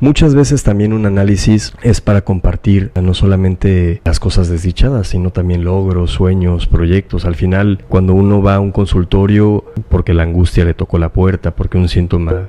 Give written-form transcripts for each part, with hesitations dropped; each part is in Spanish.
Muchas veces también un análisis es para compartir no solamente las cosas desdichadas, sino también logros, sueños, proyectos. Al final, cuando uno va a un consultorio porque la angustia le tocó la puerta, porque un síntoma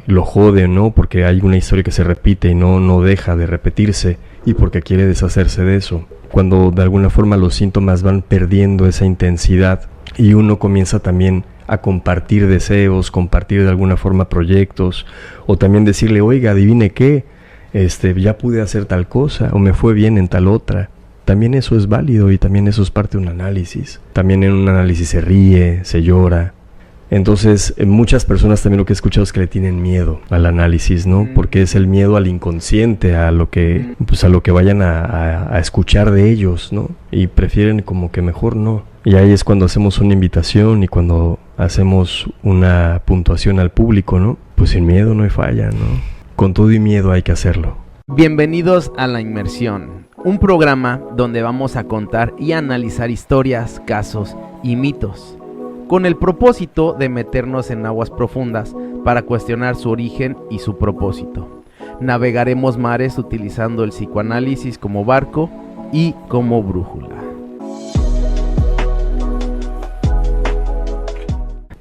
lo jode, ¿no? Porque hay una historia que se repite y no deja de repetirse, y porque quiere deshacerse de eso. Cuando de alguna forma los síntomas van perdiendo esa intensidad y uno comienza también a compartir deseos, compartir de alguna forma proyectos, o también decirle, oiga, adivine qué, ya pude hacer tal cosa, o me fue bien en tal otra. También eso es válido y también eso es parte de un análisis. También en un análisis se ríe, se llora. Entonces, muchas personas también lo que he escuchado es que le tienen miedo al análisis, ¿no? Porque es el miedo al inconsciente, a lo que vayan a escuchar de ellos, ¿no? Y prefieren como que mejor no. Y ahí es cuando hacemos una invitación y cuando hacemos una puntuación al público, ¿no? Pues sin miedo no hay falla, ¿no? Con todo y miedo hay que hacerlo. Bienvenidos a La Inmersión, un programa donde vamos a contar y analizar historias, casos y mitos, con el propósito de meternos en aguas profundas para cuestionar su origen y su propósito. Navegaremos mares utilizando el psicoanálisis como barco y como brújula.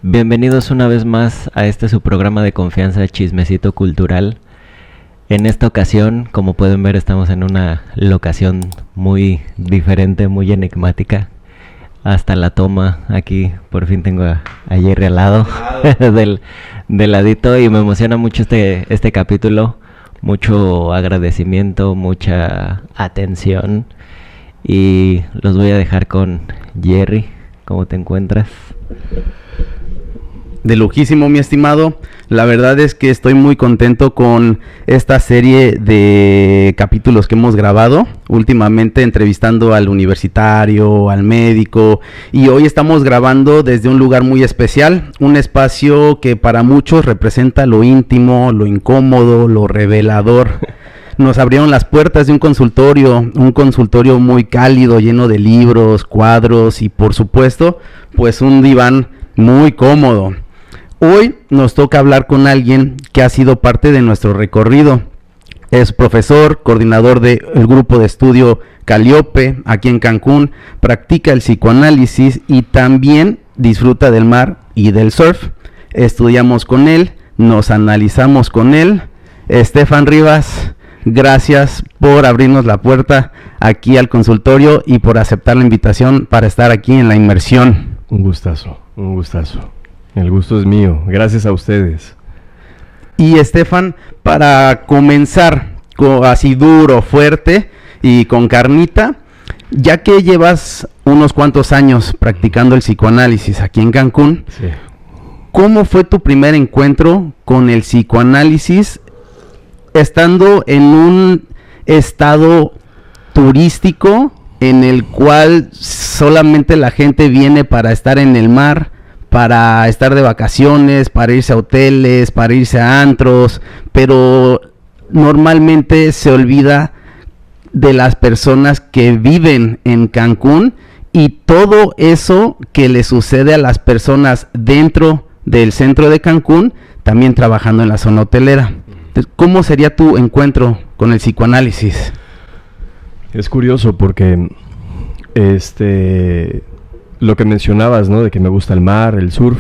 Bienvenidos una vez más a su programa de confianza Chismecito Cultural. En esta ocasión, como pueden ver, estamos en una locación muy diferente, muy enigmática. Hasta la toma, aquí por fin tengo a Jerry al lado, del ladito, y me emociona mucho este capítulo. Mucho agradecimiento, mucha atención, y los voy a dejar con Jerry. ¿Cómo te encuentras? De lujísimo, mi estimado. La verdad es que estoy muy contento con esta serie de capítulos que hemos grabado últimamente, entrevistando al universitario, al médico, y hoy estamos grabando desde un lugar muy especial, un espacio que para muchos representa lo íntimo, lo incómodo, lo revelador. Nos abrieron las puertas de un consultorio muy cálido, lleno de libros, cuadros y por supuesto, pues un diván muy cómodo. Hoy nos toca hablar con alguien que ha sido parte de nuestro recorrido. Es profesor, coordinador del grupo de estudio Calíope, aquí en Cancún, practica el psicoanálisis y también disfruta del mar y del surf. Estudiamos con él, nos analizamos con él. Estefan Rivas, gracias por abrirnos la puerta aquí al consultorio y por aceptar la invitación para estar aquí en La Inmersión. Un gustazo, un gustazo. El gusto es mío, gracias a ustedes. Y Estefan, para comenzar así duro, fuerte y con carnita, ya que llevas unos cuantos años practicando el psicoanálisis aquí en Cancún, sí. ¿Cómo fue tu primer encuentro con el psicoanálisis estando en un estado turístico en el cual solamente la gente viene para estar en el mar, para estar de vacaciones, para irse a hoteles, para irse a antros, pero normalmente se olvida de las personas que viven en Cancún y todo eso que le sucede a las personas dentro del centro de Cancún, también trabajando en la zona hotelera? Entonces, ¿cómo sería tu encuentro con el psicoanálisis? Es curioso porque lo que mencionabas, ¿no? De que me gusta el mar, el surf.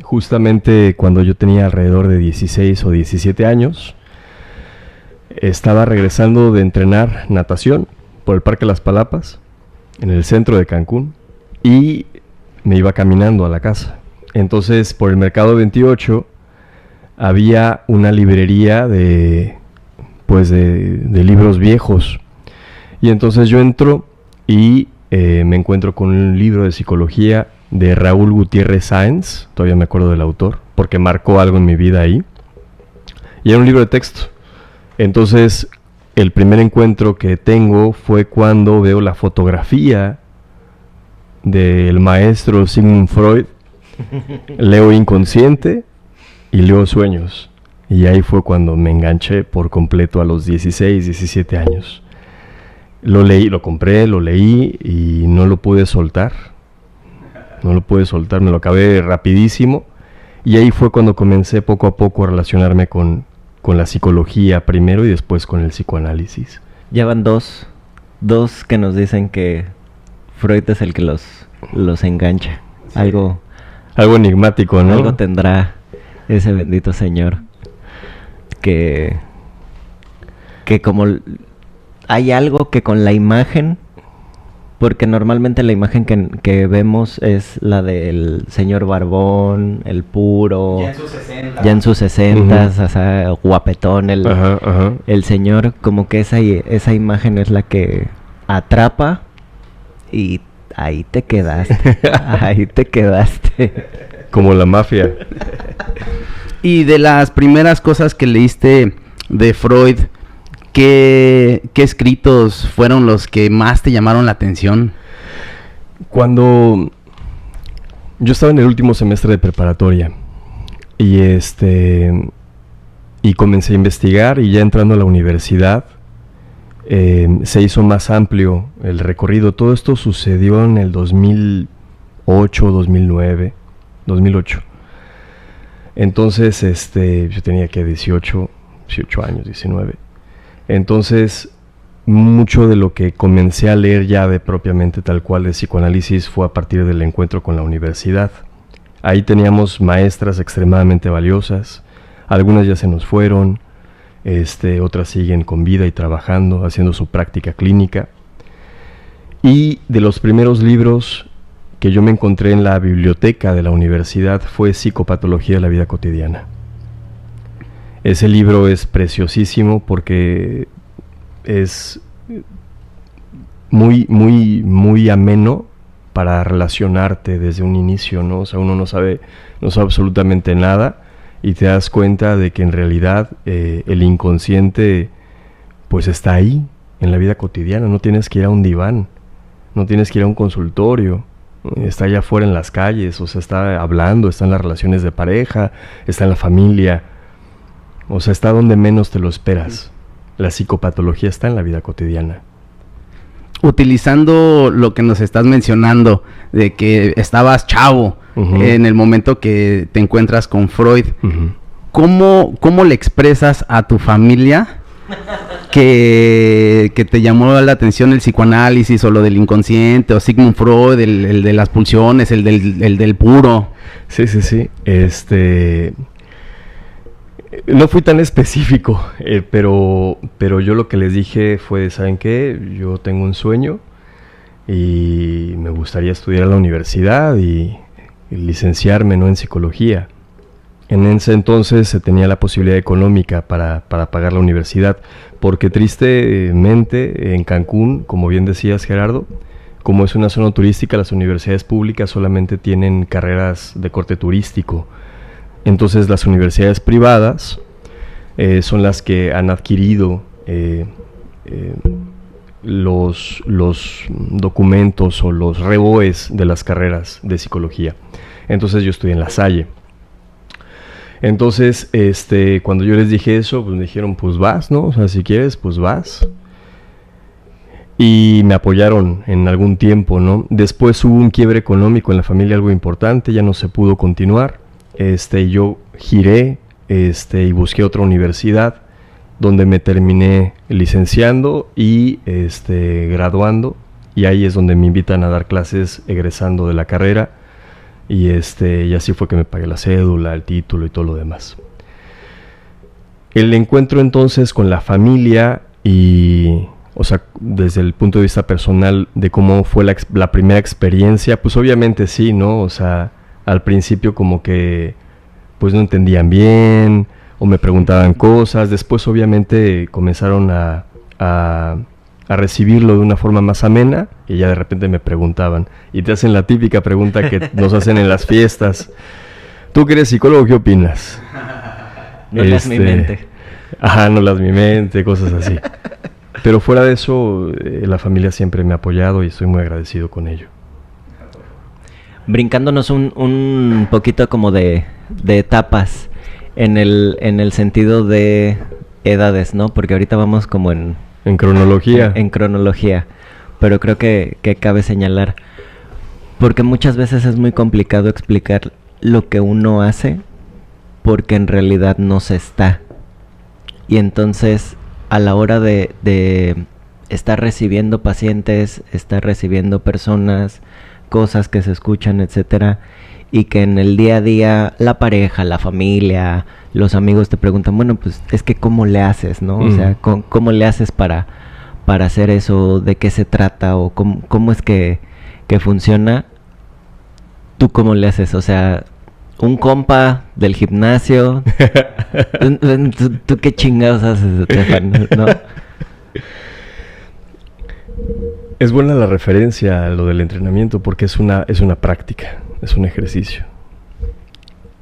Justamente cuando yo tenía alrededor de 16 o 17 años, estaba regresando de entrenar natación por el Parque Las Palapas, en el centro de Cancún, y me iba caminando a la casa. Entonces, por el Mercado 28 había una librería de libros viejos. Y entonces yo entro y me encuentro con un libro de psicología de Raúl Gutiérrez Sáenz, todavía me acuerdo del autor, porque marcó algo en mi vida ahí, y era un libro de texto. Entonces, el primer encuentro que tengo fue cuando veo la fotografía del maestro Sigmund Freud, leo Inconsciente y leo Sueños, y ahí fue cuando me enganché por completo a los 16, 17 años. Lo leí, lo compré, lo leí y no lo pude soltar. Me lo acabé rapidísimo. Y ahí fue cuando comencé poco a poco a relacionarme con con la psicología primero y después con el psicoanálisis. Ya van dos que nos dicen que Freud es el que los engancha. Sí. Algo enigmático, ¿no? Algo tendrá ese bendito señor que como hay algo que con la imagen, porque normalmente la imagen que vemos es la del señor barbón, el puro, ya en sus 60, o sea, guapetón, el señor, como que esa imagen es la que atrapa y ahí te quedaste, ahí te quedaste. Como la mafia. Y de las primeras cosas que leíste de Freud, ¿qué escritos fueron los que más te llamaron la atención? Cuando yo estaba en el último semestre de preparatoria y comencé a investigar, y ya entrando a la universidad se hizo más amplio el recorrido. Todo esto sucedió en el 2008, 2008. Entonces, yo tenía que 18 años, 19. Entonces, mucho de lo que comencé a leer ya de propiamente tal cual de psicoanálisis fue a partir del encuentro con la universidad. Ahí teníamos maestras extremadamente valiosas, algunas ya se nos fueron, otras siguen con vida y trabajando, haciendo su práctica clínica. Y de los primeros libros que yo me encontré en la biblioteca de la universidad fue Psicopatología de la vida cotidiana. Ese libro es preciosísimo porque es muy ameno para relacionarte desde un inicio, ¿no? O sea, uno no sabe absolutamente nada y te das cuenta de que en realidad el inconsciente pues está ahí, en la vida cotidiana. No tienes que ir a un diván, no tienes que ir a un consultorio, está allá afuera en las calles, o sea, está hablando, está en las relaciones de pareja, está en la familia, o sea, está donde menos te lo esperas. La psicopatología está en la vida cotidiana. Utilizando lo que nos estás mencionando, de que estabas chavo en el momento que te encuentras con Freud, ¿cómo le expresas a tu familia que te llamó la atención el psicoanálisis o lo del inconsciente o Sigmund Freud, el de las pulsiones, el del puro? Sí. No fui tan específico, pero yo lo que les dije fue, ¿saben qué? Yo tengo un sueño y me gustaría estudiar en la universidad y licenciarme, ¿no?, en psicología. En ese entonces se tenía la posibilidad económica para pagar la universidad, porque tristemente en Cancún, como bien decías, Gerardo, como es una zona turística, las universidades públicas solamente tienen carreras de corte turístico. Entonces las universidades privadas son las que han adquirido los documentos o los reboes de las carreras de psicología. Entonces yo estudié en La Salle. Entonces, cuando yo les dije eso, pues me dijeron, pues vas, ¿no? O sea, si quieres, pues vas. Y me apoyaron en algún tiempo, ¿no? Después hubo un quiebre económico en la familia, algo importante, ya no se pudo continuar. Yo giré, y busqué otra universidad donde me terminé licenciando y graduando, y ahí es donde me invitan a dar clases egresando de la carrera, y así fue que me pagué la cédula, el título y todo lo demás. El encuentro entonces con la familia y, o sea, desde el punto de vista personal de cómo fue la primera experiencia, pues obviamente sí, ¿no? O sea, al principio como que pues no entendían bien o me preguntaban cosas. Después obviamente comenzaron a recibirlo de una forma más amena y ya de repente me preguntaban. Y te hacen la típica pregunta que nos hacen en las fiestas. ¿Tú que eres psicólogo, qué opinas? No las mi mente. Ajá, no las mi mente, cosas así. Pero fuera de eso, la familia siempre me ha apoyado y estoy muy agradecido con ello. Brincándonos un poquito como de etapas en el sentido de edades, ¿no? Porque ahorita vamos como en cronología. En cronología, pero creo que cabe señalar, porque muchas veces es muy complicado explicar lo que uno hace porque en realidad no se está y entonces a la hora de estar recibiendo pacientes, estar recibiendo personas, cosas que se escuchan, etcétera, y que en el día a día la pareja, la familia, los amigos te preguntan, bueno, pues es que ¿cómo le haces, no? O sea, ¿cómo le haces para hacer eso? ¿De qué se trata? ¿O cómo es que funciona? ¿Tú cómo le haces? O sea, un compa del gimnasio. ¿Tú qué chingados haces, Estefan? ¿No? Es buena la referencia a lo del entrenamiento porque es una práctica, es un ejercicio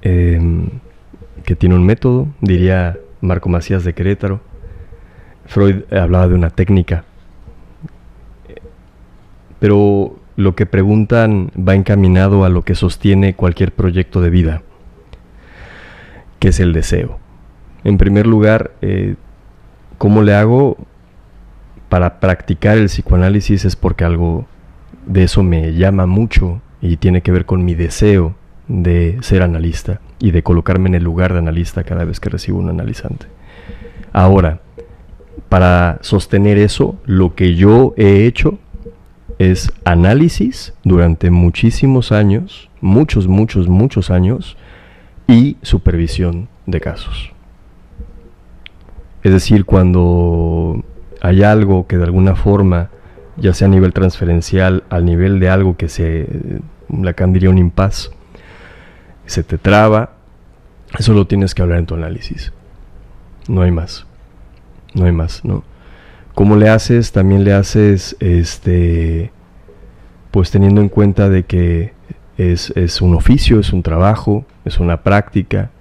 que tiene un método, diría Marco Macías de Querétaro. Freud hablaba de una técnica, pero lo que preguntan va encaminado a lo que sostiene cualquier proyecto de vida, que es el deseo. En primer lugar, ¿cómo le hago para practicar el psicoanálisis? Es porque algo de eso me llama mucho y tiene que ver con mi deseo de ser analista y de colocarme en el lugar de analista cada vez que recibo un analizante. Ahora, para sostener eso, lo que yo he hecho es análisis durante muchísimos años, muchos años, y supervisión de casos. Es decir, cuando hay algo que de alguna forma, ya sea a nivel transferencial, al nivel de algo que Lacan diría un impasse, se te traba, eso lo tienes que hablar en tu análisis. No hay más, ¿no? ¿Cómo le haces? También le haces, pues teniendo en cuenta de que es un oficio, es un trabajo, es una práctica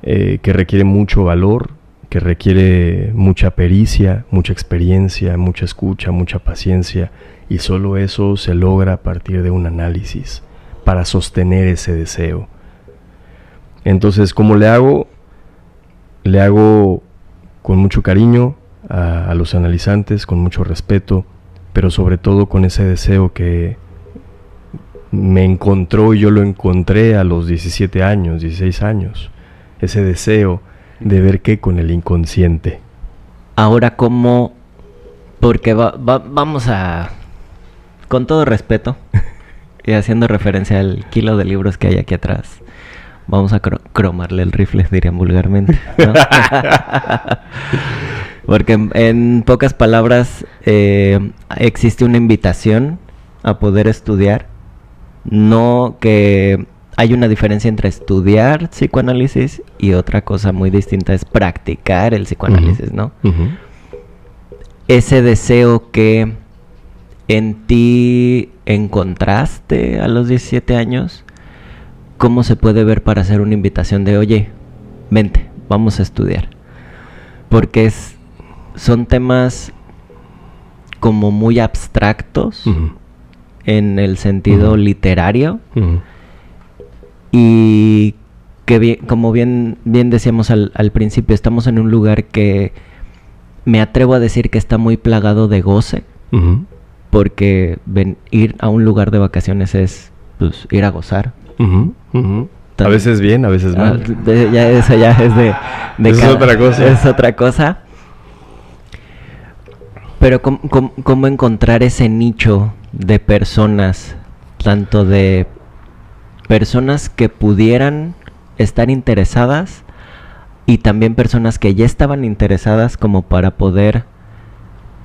que requiere mucho valor, que requiere mucha pericia, mucha experiencia, mucha escucha, mucha paciencia, y solo eso se logra a partir de un análisis para sostener ese deseo. Entonces, ¿cómo le hago? Le hago con mucho cariño a los analizantes, con mucho respeto, pero sobre todo con ese deseo que me encontró y yo lo encontré a los 17 años, 16 años. Ese deseo de ver qué con el inconsciente. Ahora, ¿cómo? Porque vamos a, con todo respeto, y haciendo referencia al kilo de libros que hay aquí atrás, vamos a cromarle el rifle, dirían vulgarmente, ¿no? Porque en pocas palabras existe una invitación a poder estudiar, no que hay una diferencia entre estudiar psicoanálisis y otra cosa muy distinta es practicar el psicoanálisis, ¿no? Uh-huh. Ese deseo que en ti encontraste a los 17 años, ¿cómo se puede ver para hacer una invitación de, oye, vente, vamos a estudiar? Porque son temas como muy abstractos uh-huh. en el sentido uh-huh. literario uh-huh. y que como bien decíamos al principio, estamos en un lugar que me atrevo a decir que está muy plagado de goce uh-huh. porque ir a un lugar de vacaciones es pues ir a gozar. Uh-huh. Uh-huh. A veces bien, a veces mal. Eso ya es de es otra cosa. Es otra cosa. Pero ¿cómo encontrar ese nicho de personas, tanto de personas que pudieran estar interesadas y también personas que ya estaban interesadas como para poder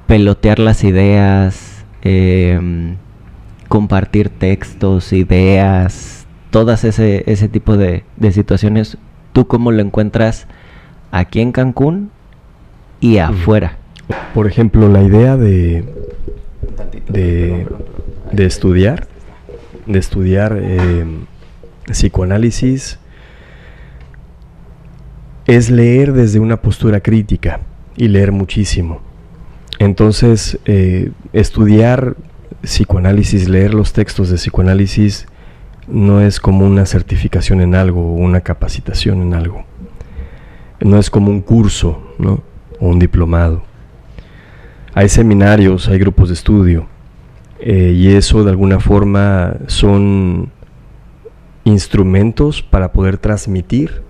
pelotear las ideas, compartir textos, ideas, todas ese tipo de situaciones? ¿Tú cómo lo encuentras aquí en Cancún y afuera? Por ejemplo, la idea de estudiar psicoanálisis es leer desde una postura crítica y leer muchísimo. Entonces, estudiar psicoanálisis, leer los textos de psicoanálisis no es como una certificación en algo o una capacitación en algo. No es como un curso, ¿no? O un diplomado. Hay seminarios, hay grupos de estudio, y eso de alguna forma son instrumentos para poder transmitir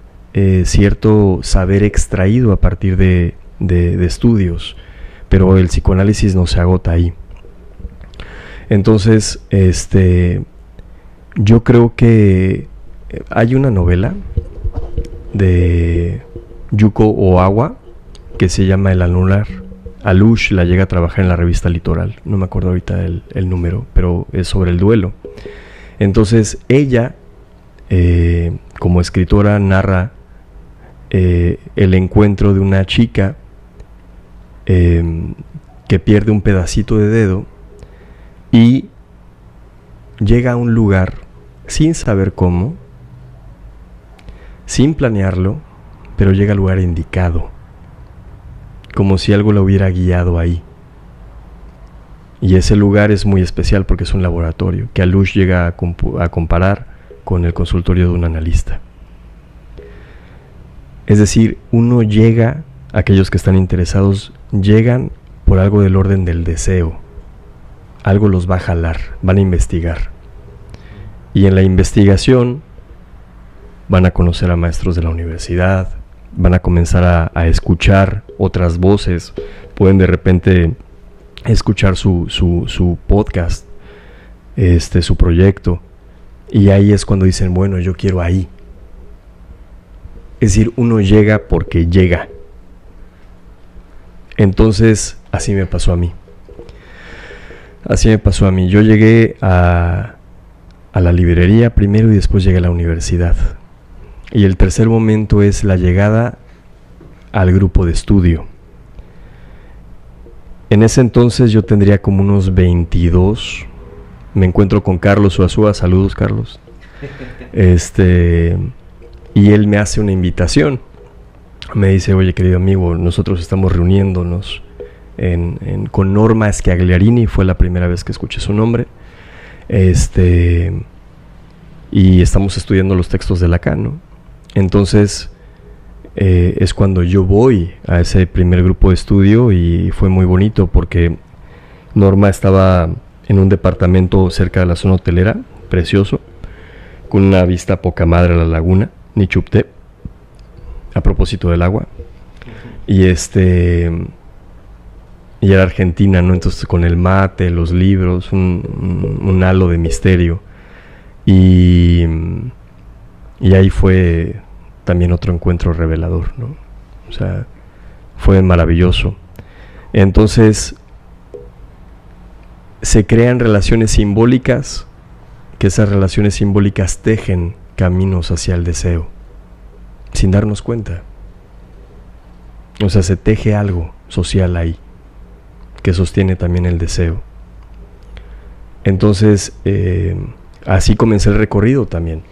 cierto saber extraído a partir de estudios, pero el psicoanálisis no se agota ahí. Entonces, yo creo que hay una novela de Yuko Ogawa que se llama El Anular. Alush la llega a trabajar en la revista Litoral, no me acuerdo ahorita el número, pero es sobre el duelo. Entonces ella, como escritora, narra el encuentro de una chica que pierde un pedacito de dedo y llega a un lugar sin saber cómo, sin planearlo, pero llega al lugar indicado, como si algo la hubiera guiado ahí. Y ese lugar es muy especial porque es un laboratorio que Alush llega a comparar con el consultorio de un analista. Es decir, uno llega, aquellos que están interesados, llegan por algo del orden del deseo. Algo los va a jalar, van a investigar. Y en la investigación van a conocer a maestros de la universidad, van a comenzar a escuchar otras voces, pueden de repente escuchar su podcast, su proyecto, y ahí es cuando dicen, bueno, yo quiero ahí. Es decir, uno llega porque llega. Entonces, así me pasó a mí. Yo llegué a la librería primero y después llegué a la universidad. Y el tercer momento es la llegada al grupo de estudio. En ese entonces yo tendría como unos 22. Me encuentro con Carlos Uazúa. Saludos, Carlos. Y él me hace una invitación. Me dice, oye, querido amigo, nosotros estamos reuniéndonos con Norma Scagliarini. Fue la primera vez que escuché su nombre. Y estamos estudiando los textos de Lacan, ¿no? Entonces es cuando yo voy a ese primer grupo de estudio y fue muy bonito porque Norma estaba en un departamento cerca de la zona hotelera, precioso, con una vista poca madre a la laguna, Nichupté, a propósito del agua, y era argentina, ¿no? Entonces con el mate, los libros, un halo de misterio, y ahí fue también otro encuentro revelador, ¿no? O sea, fue maravilloso. Entonces se crean relaciones simbólicas, que esas relaciones simbólicas tejen caminos hacia el deseo, sin darnos cuenta. O sea, se teje algo social ahí, que sostiene también el deseo. Entonces, así comencé el recorrido también.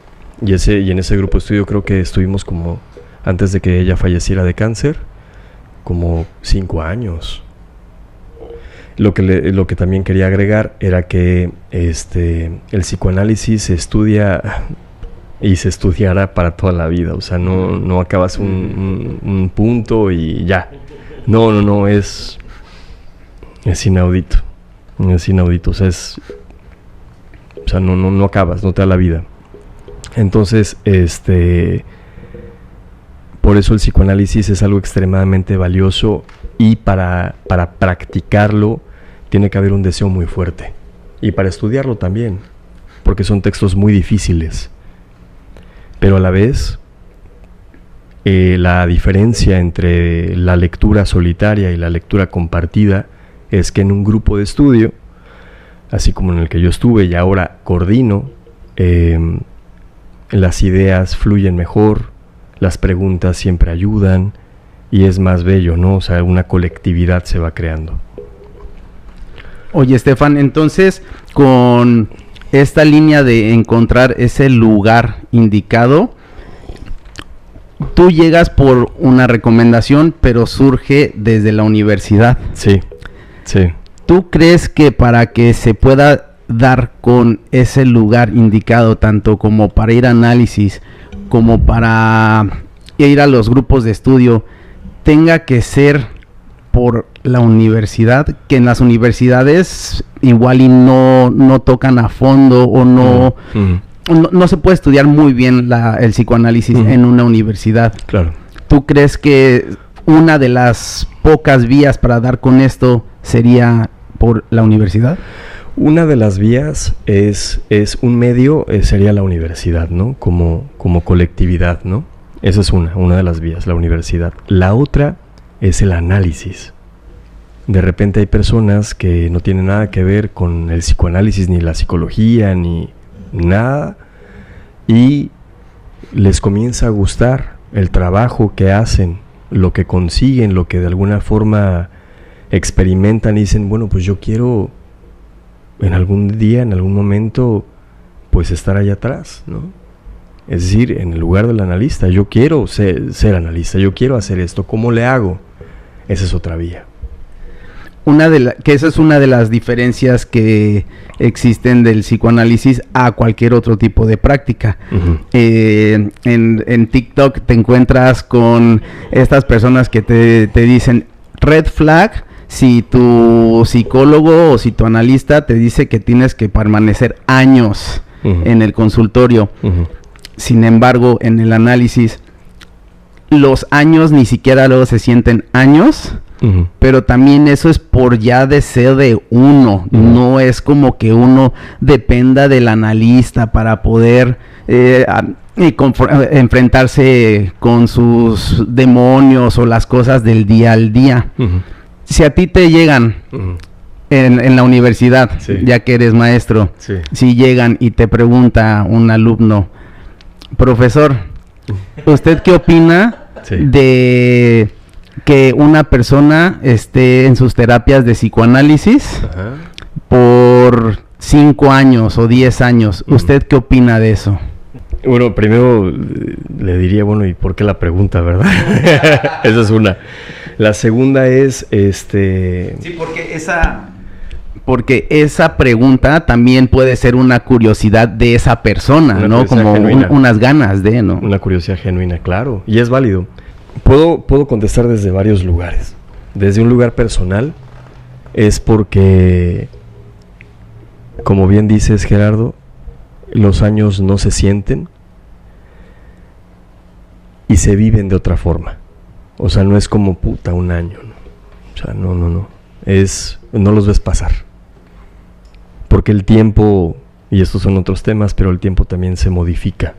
Y en ese grupo de estudio creo que estuvimos como, antes de que ella falleciera de cáncer, como 5 años. Lo que también quería agregar era que el psicoanálisis se estudia y se estudiará para toda la vida. O sea, no acabas un punto y ya. No, es inaudito. Es inaudito. O sea, no acabas, no te da la vida. Entonces, por eso el psicoanálisis es algo extremadamente valioso y para practicarlo tiene que haber un deseo muy fuerte. Y para estudiarlo también, porque son textos muy difíciles. Pero a la vez, la diferencia entre la lectura solitaria y la lectura compartida es que en un grupo de estudio, así como en el que yo estuve y ahora coordino, las ideas fluyen mejor, las preguntas siempre ayudan y es más bello, ¿no? O sea, una colectividad se va creando. Oye, Estefan, entonces, con esta línea de encontrar ese lugar indicado, tú llegas por una recomendación, pero surge desde la universidad. Sí. ¿Tú crees que para que se pueda dar con ese lugar indicado, tanto como para ir a análisis, como para ir a los grupos de estudio, tenga que ser por la universidad, que en las universidades igual y no tocan a fondo o no no se puede estudiar muy bien el psicoanálisis en una universidad. Claro. ¿Tú crees que una de las pocas vías para dar con esto sería por la universidad? Una de las vías es un medio, sería la universidad, ¿no? Como colectividad, ¿no? Esa es una de las vías, la universidad. La otra es el análisis. De repente hay personas que no tienen nada que ver con el psicoanálisis, ni la psicología, ni nada, y les comienza a gustar el trabajo que hacen, lo que consiguen, lo que de alguna forma experimentan y dicen, bueno, pues yo quiero en algún día, en algún momento, pues estar allá atrás, ¿no? Es decir, en el lugar del analista, yo quiero ser analista, yo quiero hacer esto, ¿cómo le hago? Esa es otra vía. Que esa es una de las diferencias que existen del psicoanálisis a cualquier otro tipo de práctica. Uh-huh. En TikTok te encuentras con estas personas que te dicen red flag si tu psicólogo o si tu analista te dice que tienes que permanecer años en el consultorio. Uh-huh. Sin embargo, en el análisis, los años ni siquiera luego se sienten años. Uh-huh. Pero también eso es por ya deseo de uno. Uh-huh. No es como que uno dependa del analista para poder enfrentarse con sus demonios o las cosas del día al día. Uh-huh. Si a ti te llegan en la universidad, ya que eres maestro, si llegan y te pregunta un alumno, profesor, ¿usted qué opina de que una persona esté en sus terapias de psicoanálisis por 5 años o 10 años? ¿Usted qué opina de eso? Bueno, primero le diría, bueno, ¿y por qué la pregunta, verdad? Esa es una. La segunda es, Sí, porque esa pregunta también puede ser una curiosidad de esa persona, ¿no? Como unas ganas de, ¿no? Una curiosidad genuina, claro, y es válido. Puedo contestar desde varios lugares. Desde un lugar personal, es porque, como bien dices, Gerardo, los años no se sienten y se viven de otra forma. O sea, no es como un año, ¿no? O sea, no. No los ves pasar. Porque el tiempo, y estos son otros temas, pero el tiempo también se modifica.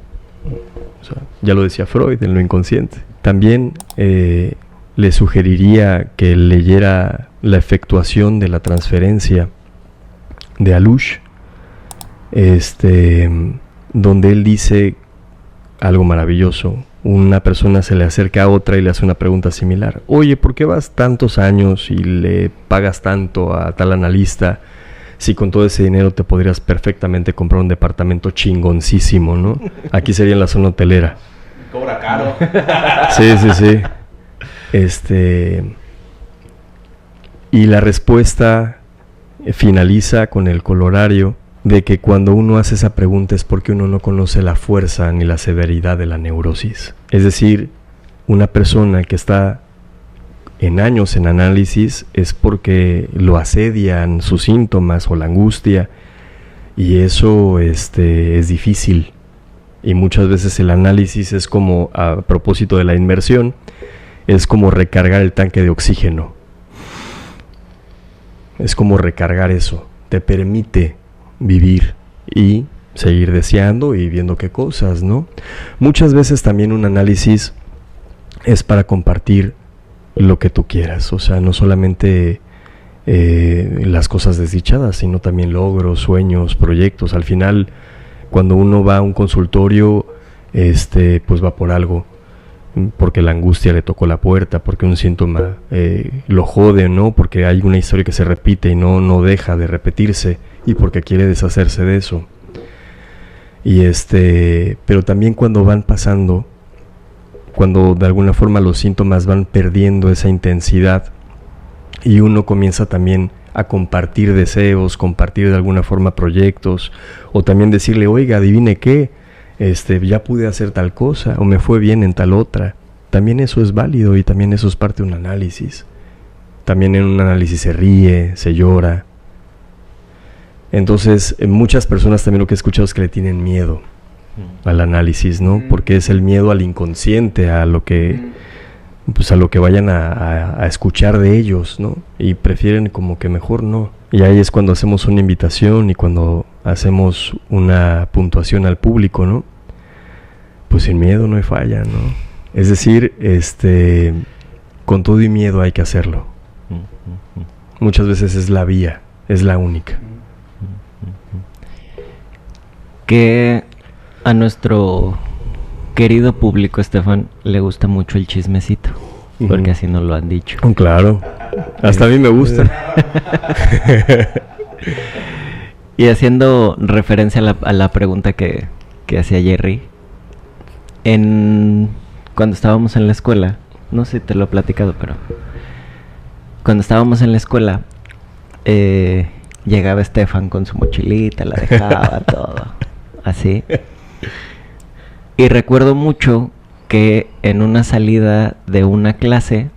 O sea, ya lo decía Freud, en lo inconsciente. También le sugeriría que leyera La efectuación de la transferencia de Alush, donde él dice algo maravilloso. Una persona se le acerca a otra y le hace una pregunta similar. Oye, ¿por qué vas tantos años y le pagas tanto a tal analista si con todo ese dinero te podrías perfectamente comprar un departamento chingoncísimo, ¿no? Aquí sería en la zona hotelera. Cobra caro. Sí. Y la respuesta finaliza con el colorario de que cuando uno hace esa pregunta es porque uno no conoce la fuerza ni la severidad de la neurosis. Es decir, una persona que está en años en análisis es porque lo asedian sus síntomas o la angustia, y eso es difícil. Y muchas veces el análisis es como, a propósito de la inmersión, es como recargar el tanque de oxígeno. Es como recargar eso. Te permite vivir y seguir deseando y viendo qué cosas, ¿no? Muchas veces también un análisis es para compartir lo que tú quieras. O sea, no solamente las cosas desdichadas, sino también logros, sueños, proyectos. Al final, cuando uno va a un consultorio, pues va por algo, porque la angustia le tocó la puerta, porque un síntoma lo jode, ¿no? Porque hay una historia que se repite y no deja de repetirse, y porque quiere deshacerse de eso. Y pero también cuando van pasando, cuando de alguna forma los síntomas van perdiendo esa intensidad y uno comienza también a compartir deseos, compartir de alguna forma proyectos, o también decirle, oiga, adivine qué, ya pude hacer tal cosa, o me fue bien en tal otra. También eso es válido y también eso es parte de un análisis. También en un análisis se ríe, se llora. Entonces, muchas personas también lo que he escuchado es que le tienen miedo al análisis, ¿no? Porque es el miedo al inconsciente, a lo que, pues a lo que vayan a escuchar de ellos, ¿no? Y prefieren como que mejor no. Y ahí es cuando hacemos una invitación y cuando hacemos una puntuación al público, ¿no? Pues sin miedo no hay falla, ¿no? Es decir, con todo y miedo hay que hacerlo. Muchas veces es la vía, es la única. Que a nuestro querido público, Estefan, le gusta mucho el chismecito, porque así nos lo han dicho. Claro, hasta a mí me gusta. Y haciendo referencia a la pregunta que hacía Jerry, cuando estábamos en la escuela, no sé si te lo he platicado, pero cuando estábamos en la escuela, llegaba Estefan con su mochilita, la dejaba, todo, así. Y recuerdo mucho que en una salida de una clase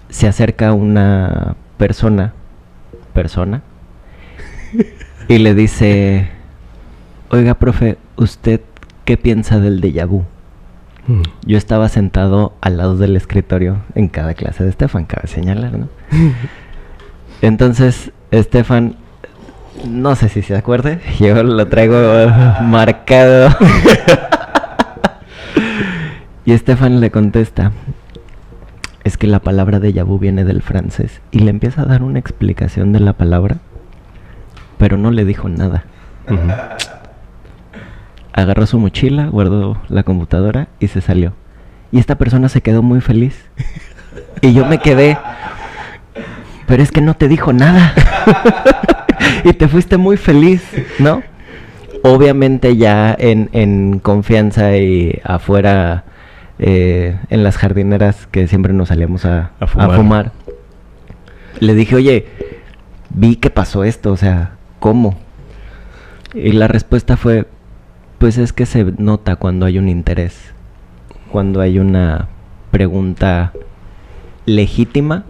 se acerca una persona, y le dice: oiga, profe, ¿usted qué piensa del déjà vu? Yo estaba sentado al lado del escritorio en cada clase de Estefan, cabe señalar, ¿no? Entonces, Estefan, no sé si se acuerde, yo lo traigo marcado. Y Estefan le contesta: es que la palabra déjà vu viene del francés. Y le empieza a dar una explicación de la palabra, pero no le dijo nada. Agarró su mochila, guardó la computadora y se salió. Y esta persona se quedó muy feliz. Y yo me quedé: pero es que no te dijo nada. Y te fuiste muy feliz, ¿no? Obviamente ya en confianza y afuera, en las jardineras que siempre nos salíamos a fumar, le dije: oye, vi que pasó esto, o sea, ¿cómo? Y la respuesta fue: pues es que se nota cuando hay un interés, cuando hay una pregunta legítima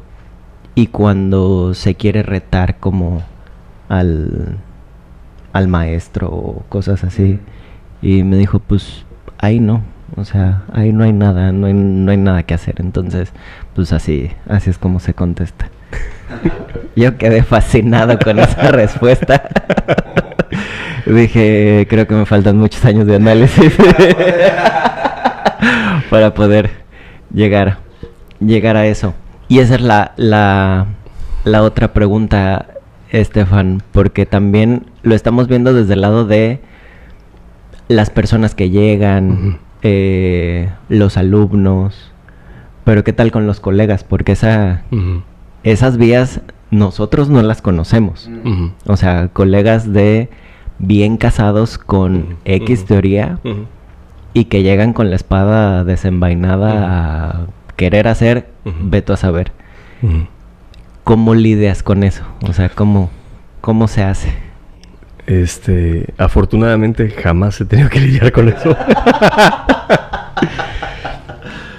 y cuando se quiere retar como al maestro o cosas así. Y me dijo: pues ahí no, o sea, ahí no hay nada, no hay nada que hacer. Entonces, pues así es como se contesta. Yo quedé fascinado con esa respuesta. Dije: creo que me faltan muchos años de análisis para poder llegar a eso. Y esa es la otra pregunta, Estefan, porque también lo estamos viendo desde el lado de las personas que llegan, los alumnos, pero ¿qué tal con los colegas? Porque esas vías nosotros no las conocemos. O sea, colegas de bien casados con X teoría y que llegan con la espada desenvainada a querer hacer, veto a saber. ¿Cómo lidias con eso? O sea, ¿cómo se hace? Afortunadamente jamás he tenido que lidiar con eso.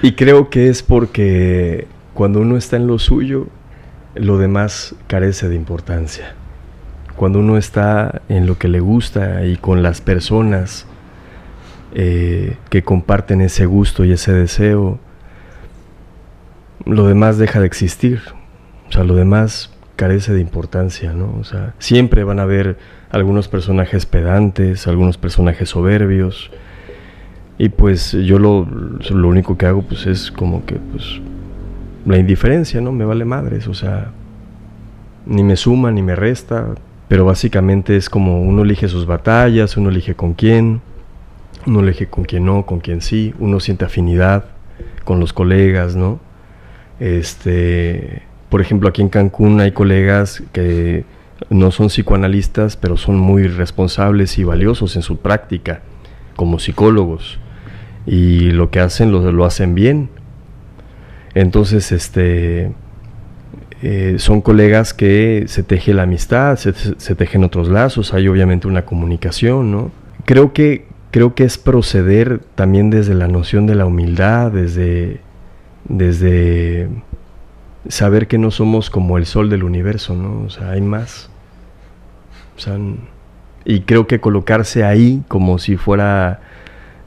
Y creo que es porque cuando uno está en lo suyo, lo demás carece de importancia. Cuando uno está en lo que le gusta y con las personas que comparten ese gusto y ese deseo, lo demás deja de existir. O sea, lo demás carece de importancia, ¿no? O sea, siempre van a haber algunos personajes pedantes, algunos personajes soberbios. Y pues yo lo único que hago pues es como que pues la indiferencia, ¿no? Me vale madres, o sea, ni me suma ni me resta, pero básicamente es como uno elige sus batallas, uno elige con quién, uno elige con quién no, con quién sí, uno siente afinidad con los colegas, ¿no? Por ejemplo, aquí en Cancún hay colegas que no son psicoanalistas, pero son muy responsables y valiosos en su práctica como psicólogos, y lo que hacen lo hacen bien. Entonces, son colegas que se teje la amistad, se tejen otros lazos, hay obviamente una comunicación, ¿no? Creo que es proceder también desde la noción de la humildad, desde saber que no somos como el sol del universo, ¿no? O sea, hay más. O sea, Y creo que colocarse ahí como si fuera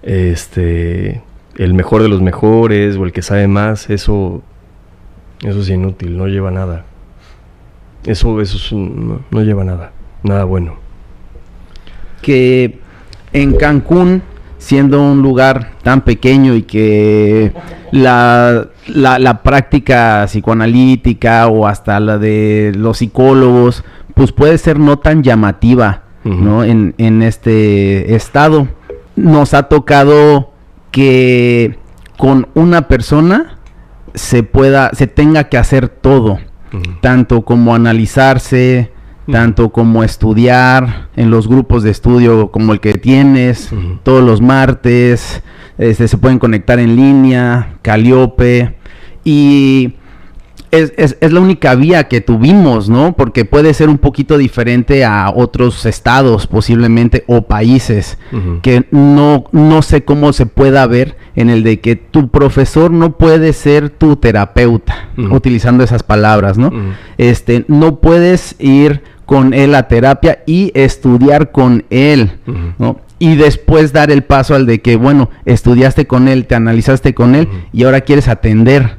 el mejor de los mejores o el que sabe más, eso es inútil, no lleva nada. Eso no lleva nada bueno. Que en Cancún, siendo un lugar tan pequeño y que la práctica psicoanalítica o hasta la de los psicólogos, pues puede ser no tan llamativa, ¿no? En este estado. Nos ha tocado que con una persona se tenga que hacer todo, tanto como analizarse, tanto como estudiar en los grupos de estudio como el que tienes, todos los martes, se pueden conectar en línea, Calliope, y es la única vía que tuvimos, ¿no? Porque puede ser un poquito diferente a otros estados posiblemente o países, que no sé cómo se pueda ver en el de que tu profesor no puede ser tu terapeuta, utilizando esas palabras, ¿no? No puedes ir con él a terapia y estudiar con él, ¿no? Y después dar el paso al de que, bueno, estudiaste con él, te analizaste con él y ahora quieres atender.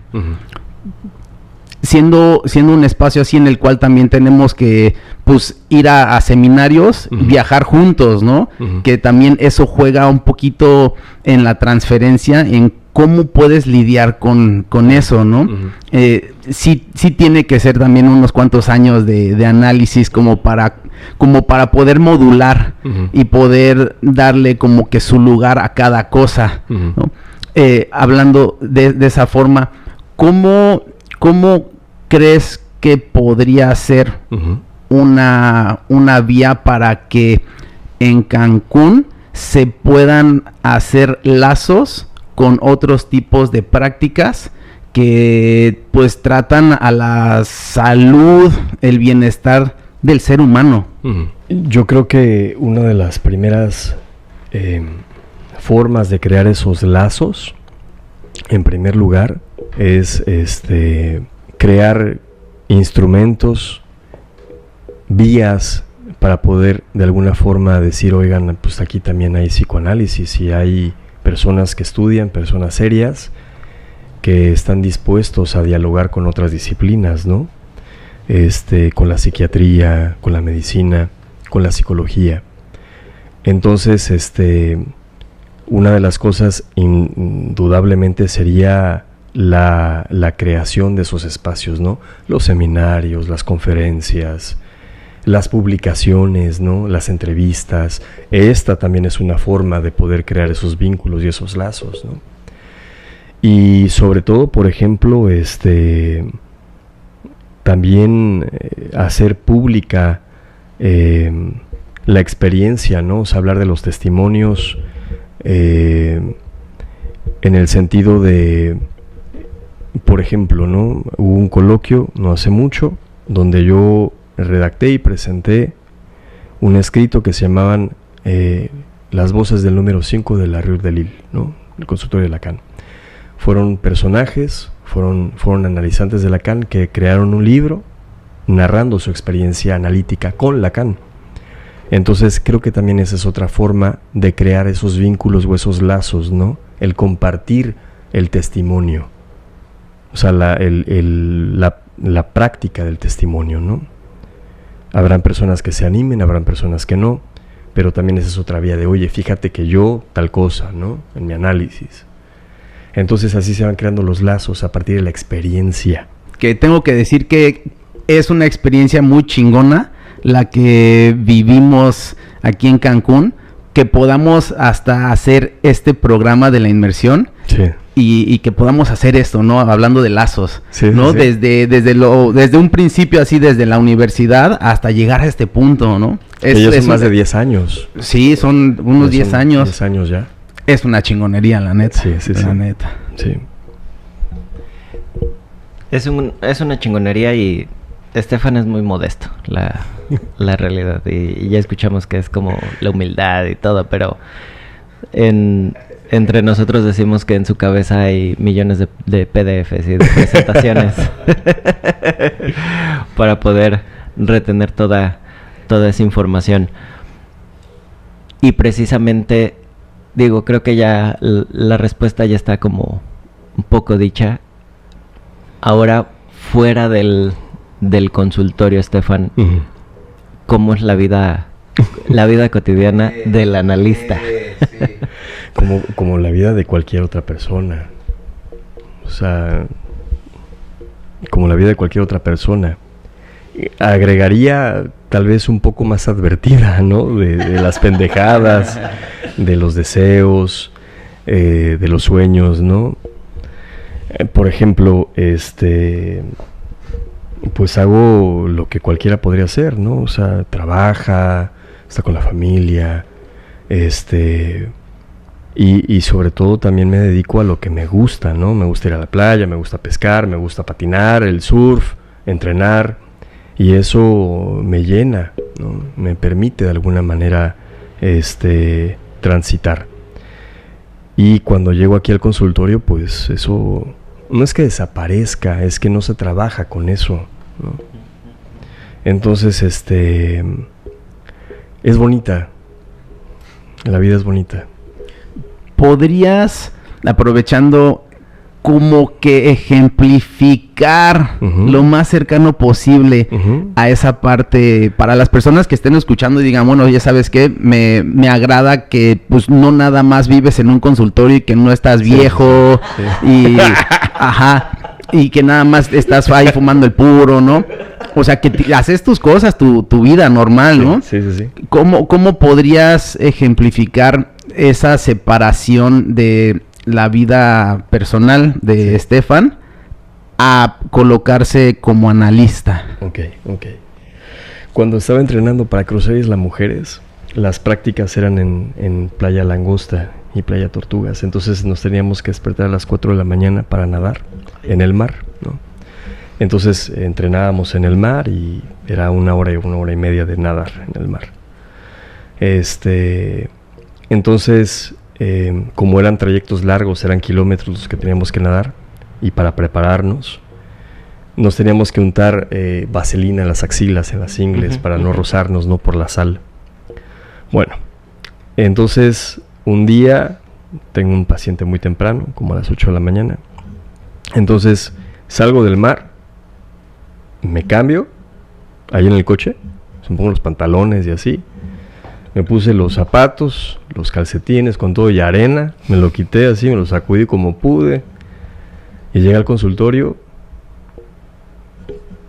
Siendo un espacio así en el cual también tenemos que, pues, ir a seminarios, viajar juntos, ¿no? Que también eso juega un poquito en la transferencia, en cómo puedes lidiar con eso, ¿no? Sí tiene que ser también unos cuantos años de análisis como para poder modular y poder darle como que su lugar a cada cosa, ¿no? Hablando de esa forma, ¿cómo crees que podría ser una vía para que en Cancún se puedan hacer lazos con otros tipos de prácticas que pues tratan a la salud, el bienestar del ser humano? Yo creo que una de las primeras formas de crear esos lazos, en primer lugar, es crear instrumentos, vías para poder de alguna forma decir, oigan, pues aquí también hay psicoanálisis y hay personas que estudian, personas serias, que están dispuestos a dialogar con otras disciplinas, ¿no? Con la psiquiatría, con la medicina, con la psicología. Entonces, una de las cosas indudablemente sería la creación de esos espacios, ¿no? Los seminarios, las conferencias, las publicaciones, ¿no? Las entrevistas. Esta también es una forma de poder crear esos vínculos y esos lazos, ¿no? Y sobre todo, por ejemplo, también hacer pública la experiencia, ¿no? O sea, hablar de los testimonios en el sentido de, por ejemplo, ¿no? Hubo un coloquio no hace mucho donde yo redacté y presenté un escrito que se llamaban Las voces del número 5 de la Rue de Lille, ¿no? El consultorio de Lacan. Fueron personajes, fueron analizantes de Lacan que crearon un libro narrando su experiencia analítica con Lacan. Entonces creo que también esa es otra forma de crear esos vínculos o esos lazos, ¿no? El compartir el testimonio, o sea, la práctica del testimonio, ¿no? Habrán personas que se animen, habrán personas que no, pero también esa es otra vía de, oye, fíjate que yo tal cosa, ¿no? En mi análisis. Entonces así se van creando los lazos a partir de la experiencia. Que tengo que decir que es una experiencia muy chingona la que vivimos aquí en Cancún, que podamos hasta hacer este programa de la inmersión. Sí. Y que podamos hacer esto, ¿no? Hablando de lazos, sí, ¿no? Sí. Desde un principio así, desde la universidad hasta llegar a este punto, ¿no? Ellos son más de 10 años. Sí, son unos 10 años. 10 años ya. Es una chingonería, la neta. Sí. La neta. Sí. Es una chingonería y Estefan es muy modesto, la realidad. Y ya escuchamos que es como la humildad y todo, pero entre nosotros decimos que en su cabeza hay millones de PDFs y de presentaciones para poder retener toda esa información. Y precisamente, digo, creo que ya la respuesta ya está como un poco dicha. Ahora, fuera del consultorio, Estefan, ¿cómo es la vida cotidiana del analista? Sí. Como la vida de cualquier otra persona. O sea, como la vida de cualquier otra persona. Agregaría tal vez un poco más advertida, ¿no? De las pendejadas, de los deseos, de los sueños, ¿no? Por ejemplo, pues hago lo que cualquiera podría hacer, ¿no? O sea, trabaja, está con la familia, y sobre todo también me dedico a lo que me gusta, ¿no? Me gusta ir a la playa, me gusta pescar, me gusta patinar, el surf, entrenar, y eso me llena, ¿no? Me permite de alguna manera transitar. Y cuando llego aquí al consultorio, pues eso no es que desaparezca, es que no se trabaja con eso, ¿no? Entonces, es bonita. La vida es bonita. ¿Podrías, aprovechando, como que ejemplificar lo más cercano posible a esa parte para las personas que estén escuchando y digan, bueno, ya sabes qué, me agrada que pues no nada más vives en un consultorio y que no estás viejo y y que nada más estás ahí fumando el puro, ¿no? O sea, que haces tus cosas, tu vida normal, ¿no? Sí. ¿Cómo podrías ejemplificar esa separación de la vida personal de Estefan a colocarse como analista? Ok. Cuando estaba entrenando para Cruzar Isla Mujeres, las prácticas eran en Playa Langosta y Playa Tortugas. Entonces nos teníamos que despertar a las 4 de la mañana para nadar en el mar, ¿no? Entonces entrenábamos en el mar y era 1 hora y media de nadar en el mar. Entonces, como eran trayectos largos, eran kilómetros los que teníamos que nadar, y para prepararnos nos teníamos que untar vaselina en las axilas, en las ingles, para no rozarnos, no por la sal. Bueno, entonces un día tengo un paciente muy temprano, como a las 8 de la mañana. Entonces salgo del mar, me cambio ahí en el coche, me pongo los pantalones y así. Me puse los zapatos, los calcetines con todo y arena, me lo quité así, me lo sacudí como pude, y llegué al consultorio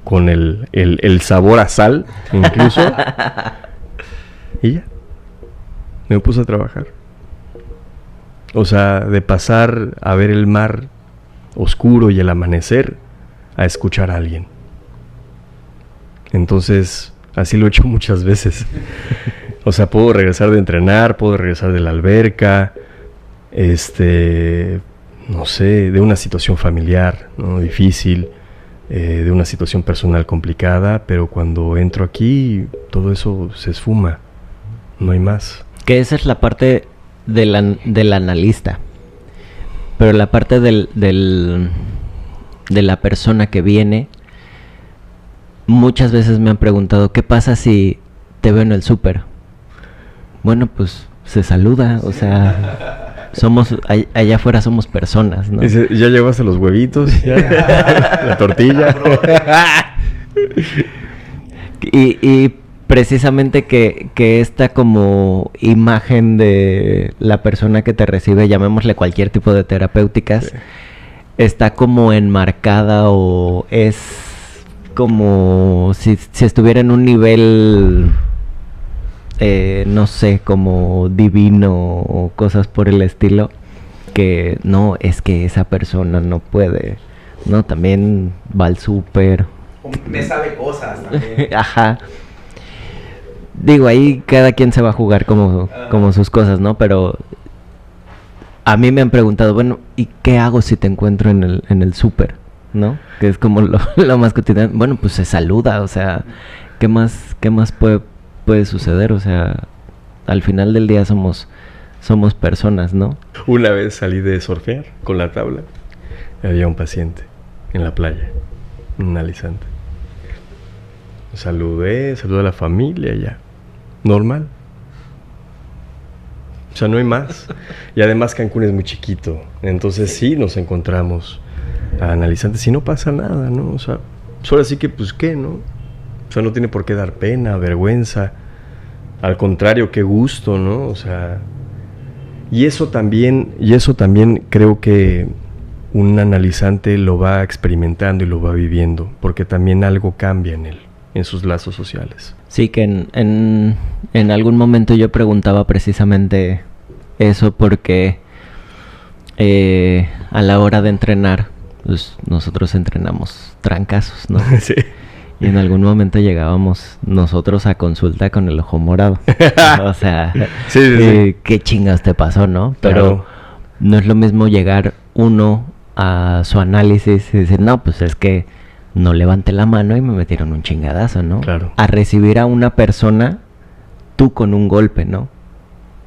con el sabor a sal, incluso, y ya, me puse a trabajar. O sea, de pasar a ver el mar oscuro y el amanecer a escuchar a alguien. Entonces, así lo he hecho muchas veces. O sea, puedo regresar de entrenar, puedo regresar de la alberca, no sé, de una situación familiar, ¿no? Difícil, de una situación personal complicada, pero cuando entro aquí, todo eso se esfuma, no hay más. Que esa es la parte del analista, pero la parte de la persona que viene, muchas veces me han preguntado, ¿qué pasa si te veo en el súper? Bueno, pues se saluda, o sea, allá afuera somos personas, ¿no? Dice, ya llevaste los huevitos, ya, la tortilla. y precisamente que esta como imagen de la persona que te recibe, llamémosle cualquier tipo de terapéuticas, sí, está como enmarcada o es como si estuviera en un nivel, no sé, como divino o cosas por el estilo, que no, es que esa persona no puede, no, también va al súper. Me sabe cosas también. Ajá. Digo, ahí cada quien se va a jugar como sus cosas, ¿no? Pero a mí me han preguntado, bueno, ¿y qué hago si te encuentro en el súper? ¿No? Que es como lo más cotidiano. Bueno, pues se saluda, o sea, ¿qué más puede suceder? O sea, al final del día somos personas, ¿no? Una vez salí de surfear con la tabla. Había un paciente en la playa, un alisante. Saludé a la familia ya. Normal. O sea, no hay más. Y además Cancún es muy chiquito. Entonces sí nos encontramos a analizantes y no pasa nada, ¿no? O sea, solo así que, pues, ¿qué, no? O sea, no tiene por qué dar pena, vergüenza. Al contrario, qué gusto, ¿no? O sea, y eso también creo que un analizante lo va experimentando y lo va viviendo, porque también algo cambia en él, en sus lazos sociales. Sí, que en algún momento yo preguntaba precisamente eso porque a la hora de entrenar, pues nosotros entrenamos trancazos, ¿no? Sí. Y en algún momento llegábamos nosotros a consulta con el ojo morado. O sea, sí. ¿Qué chingas te pasó, no? Pero Claro. no es lo mismo llegar uno a su análisis y decir, no, pues es que no levanté la mano y me metieron un chingadazo, ¿no? Claro. A recibir a una persona tú con un golpe, ¿no?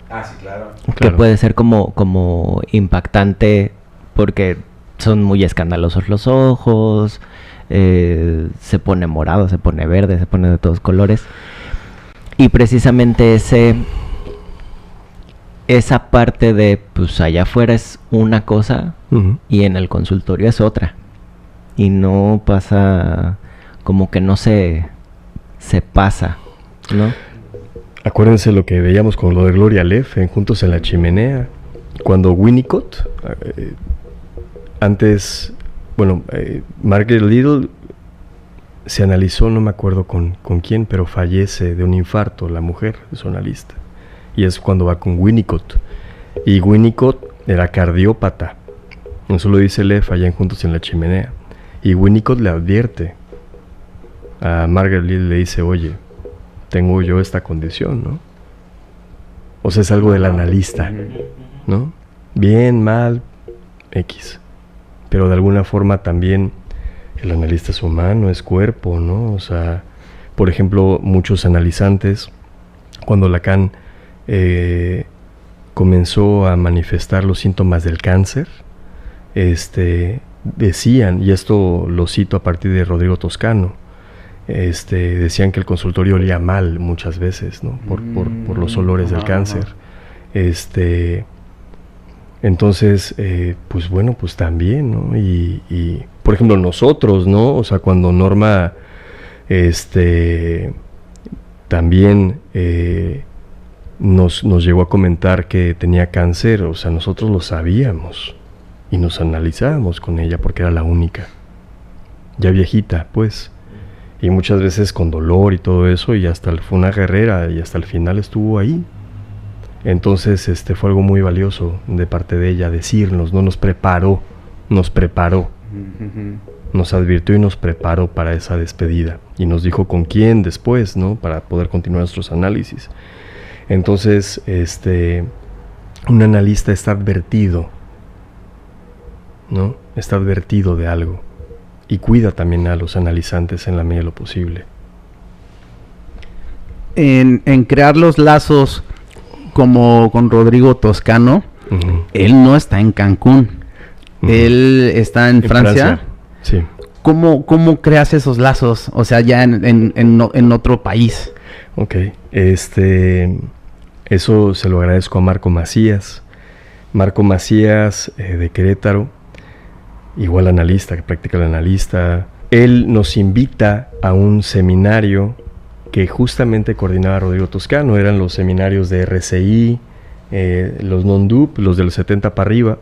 Ah, sí, claro. Que Claro. puede ser como impactante porque son muy escandalosos los ojos, se pone morado, se pone verde, se pone de todos colores. Y precisamente esa parte de, pues allá afuera es una cosa Uh-huh. y en el consultorio es otra. Y no pasa, como que no se pasa, ¿no? Acuérdense lo que veíamos con lo de Gloria Leff en Juntos en la Chimenea. Cuando Winnicott, antes, bueno, Margaret Little se analizó, no me acuerdo con quién, pero fallece de un infarto, la mujer, su analista. Y es cuando va con Winnicott. Y Winnicott era cardiópata. Eso lo dice Leff allá en Juntos en la Chimenea. Y Winnicott le advierte a Margaret Little, le dice, oye, tengo yo esta condición, ¿no? O sea, es algo del analista, ¿no? Bien, mal, X. Pero de alguna forma también el analista es humano, es cuerpo, ¿no? O sea, por ejemplo, muchos analizantes, cuando Lacan comenzó a manifestar los síntomas del cáncer, decían, y esto lo cito a partir de Rodrigo Toscano, decían que el consultorio olía mal muchas veces, ¿no? Por los olores del cáncer. Entonces, pues bueno, pues también, ¿no? Y por ejemplo, nosotros, ¿no? O sea, cuando Norma, también nos llegó a comentar que tenía cáncer, o sea, nosotros lo sabíamos y nos analizábamos con ella porque era la única, ya viejita, pues. Y muchas veces con dolor y todo eso, y hasta fue una guerrera y hasta el final estuvo ahí. Entonces fue algo muy valioso de parte de ella decirnos, ¿no? Nos preparó, nos advirtió y nos preparó para esa despedida. Y nos dijo con quién después, ¿no? Para poder continuar nuestros análisis. Entonces, un analista está advertido, ¿no? Está advertido de algo. Y cuida también a los analizantes en la medida de lo posible. En crear los lazos como con Rodrigo Toscano, Uh-huh. él no está en Cancún, Uh-huh. él está en Francia. Sí. ¿Cómo creas esos lazos? O sea, ya en otro país. Ok. Eso se lo agradezco a Marco Macías. Marco Macías, de Querétaro, igual analista, que practica el analista. Él nos invita a un seminario que justamente coordinaba Rodrigo Toscano. Eran los seminarios de RCI, los non-dup, los de los 70 para arriba.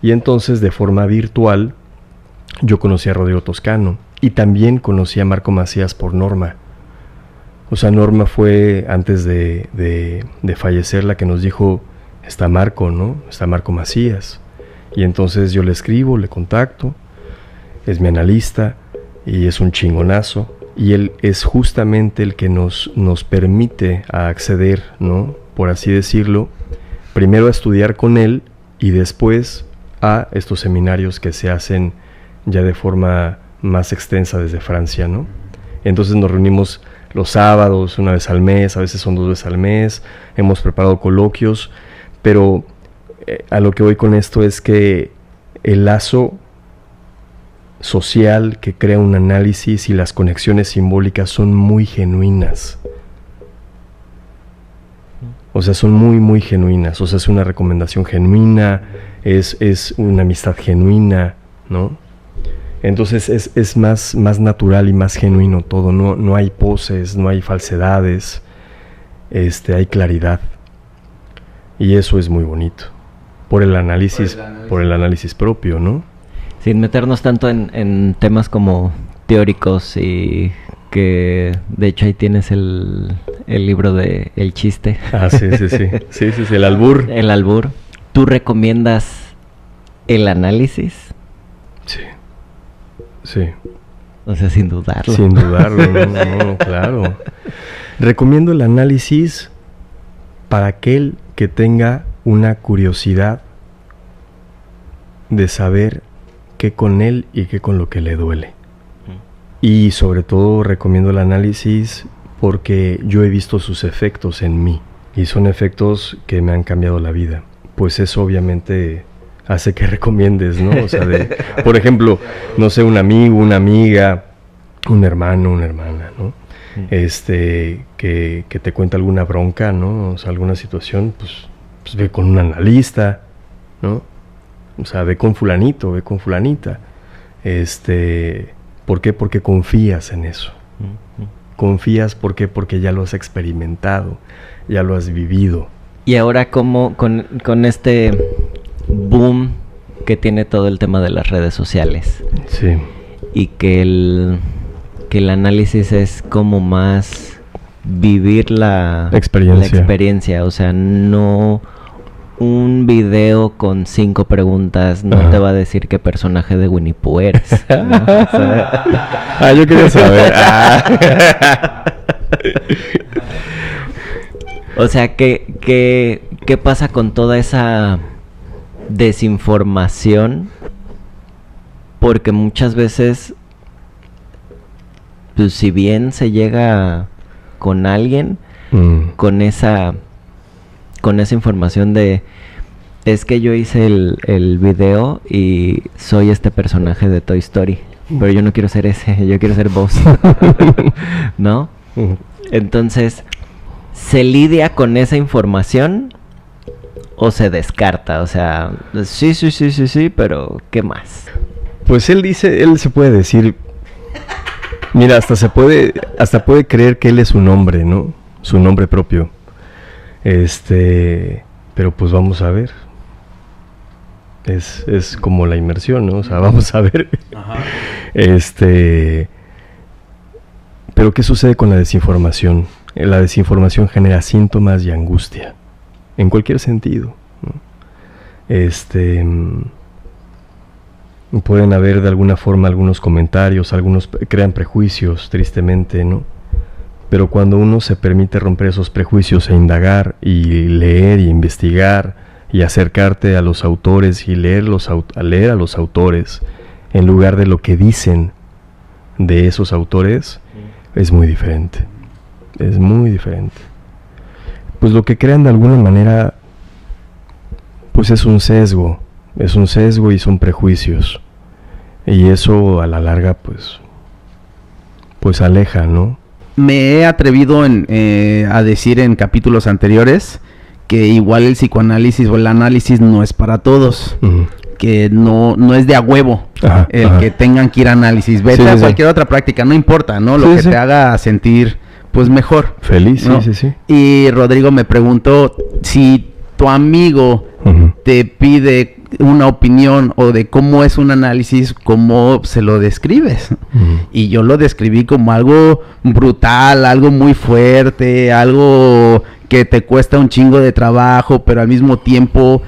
Y entonces, de forma virtual, yo conocí a Rodrigo Toscano. Y también conocí a Marco Macías por Norma. O sea, Norma fue, antes de fallecer, la que nos dijo, está Marco, ¿no? Está Marco Macías. Y entonces yo le escribo, le contacto, es mi analista y es un chingonazo. Y él es justamente el que nos permite acceder, ¿no? Por así decirlo, primero a estudiar con él y después a estos seminarios que se hacen ya de forma más extensa desde Francia, ¿no? Entonces nos reunimos los sábados, una vez al mes, a veces son 2 veces al mes, hemos preparado coloquios, pero a lo que voy con esto es que el lazo social que crea un análisis y las conexiones simbólicas son muy genuinas. O sea, son muy, muy genuinas. O sea, es una recomendación genuina, es una amistad genuina, ¿no? Entonces es más natural y más genuino todo. No hay poses, no hay falsedades, hay claridad. Y eso es muy bonito. Por el análisis propio, ¿no? Sin meternos tanto en temas como teóricos y que de hecho ahí tienes el libro de El Chiste. Ah, sí, el albur. El albur. ¿Tú recomiendas el análisis? Sí. O sea, sin dudarlo. Sin dudarlo, no, claro. Recomiendo el análisis para aquel que tenga una curiosidad de saber qué con él y qué con lo que le duele. Y sobre todo recomiendo el análisis porque yo he visto sus efectos en mí y son efectos que me han cambiado la vida. Pues eso obviamente hace que recomiendes, ¿no? O sea, por ejemplo, no sé, un amigo, una amiga, un hermano, una hermana, ¿no? Que te cuenta alguna bronca, ¿no? O sea, alguna situación, pues ve con un analista, ¿no? O sea, ve con fulanito, ve con fulanita. ¿Por qué? Porque confías en eso. Confías, ¿por qué? Porque ya lo has experimentado, ya lo has vivido. Y ahora, ¿cómo con este boom que tiene todo el tema de las redes sociales? Sí. Y que el análisis es como más vivir la experiencia. O sea, no un video con 5 preguntas no te va a decir qué personaje de Winnie Pooh eres, ¿no? O sea, yo quería saber. O sea, ¿qué pasa con toda esa desinformación? Porque muchas veces, pues si bien se llega con alguien, con esa información de es que yo hice el video y soy este personaje de Toy Story, pero yo no quiero ser ese, yo quiero ser vos, ¿no? Entonces, ¿se lidia con esa información o se descarta? O sea, sí, pero ¿qué más? Pues él se puede decir, mira, hasta puede creer que él es un hombre, ¿no? Su nombre propio. Pero pues vamos a ver. Es como la inmersión, ¿no? O sea, vamos a ver. Ajá. Pero ¿qué sucede con la desinformación? La desinformación genera síntomas y angustia. En cualquier sentido, ¿no? Pueden haber de alguna forma algunos comentarios, algunos crean prejuicios, tristemente, ¿no? Pero cuando uno se permite romper esos prejuicios e indagar y leer y investigar y acercarte a los autores y leer a los autores en lugar de lo que dicen de esos autores, es muy diferente. Es muy diferente. Pues lo que crean de alguna manera, pues es un sesgo y son prejuicios. Y eso a la larga, pues aleja, ¿no? Me he atrevido a decir en capítulos anteriores que igual el psicoanálisis o el análisis no es para todos. Uh-huh. Que no es de a huevo que tengan que ir a análisis. Vete a cualquier otra práctica, no importa, ¿no? Lo que te haga sentir, pues, mejor. Feliz, ¿no? Sí. Y Rodrigo me preguntó si tu amigo te pide una opinión o de cómo es un análisis, ¿cómo se lo describes? Y yo lo describí como algo brutal, algo muy fuerte, algo que te cuesta un chingo de trabajo, pero al mismo tiempo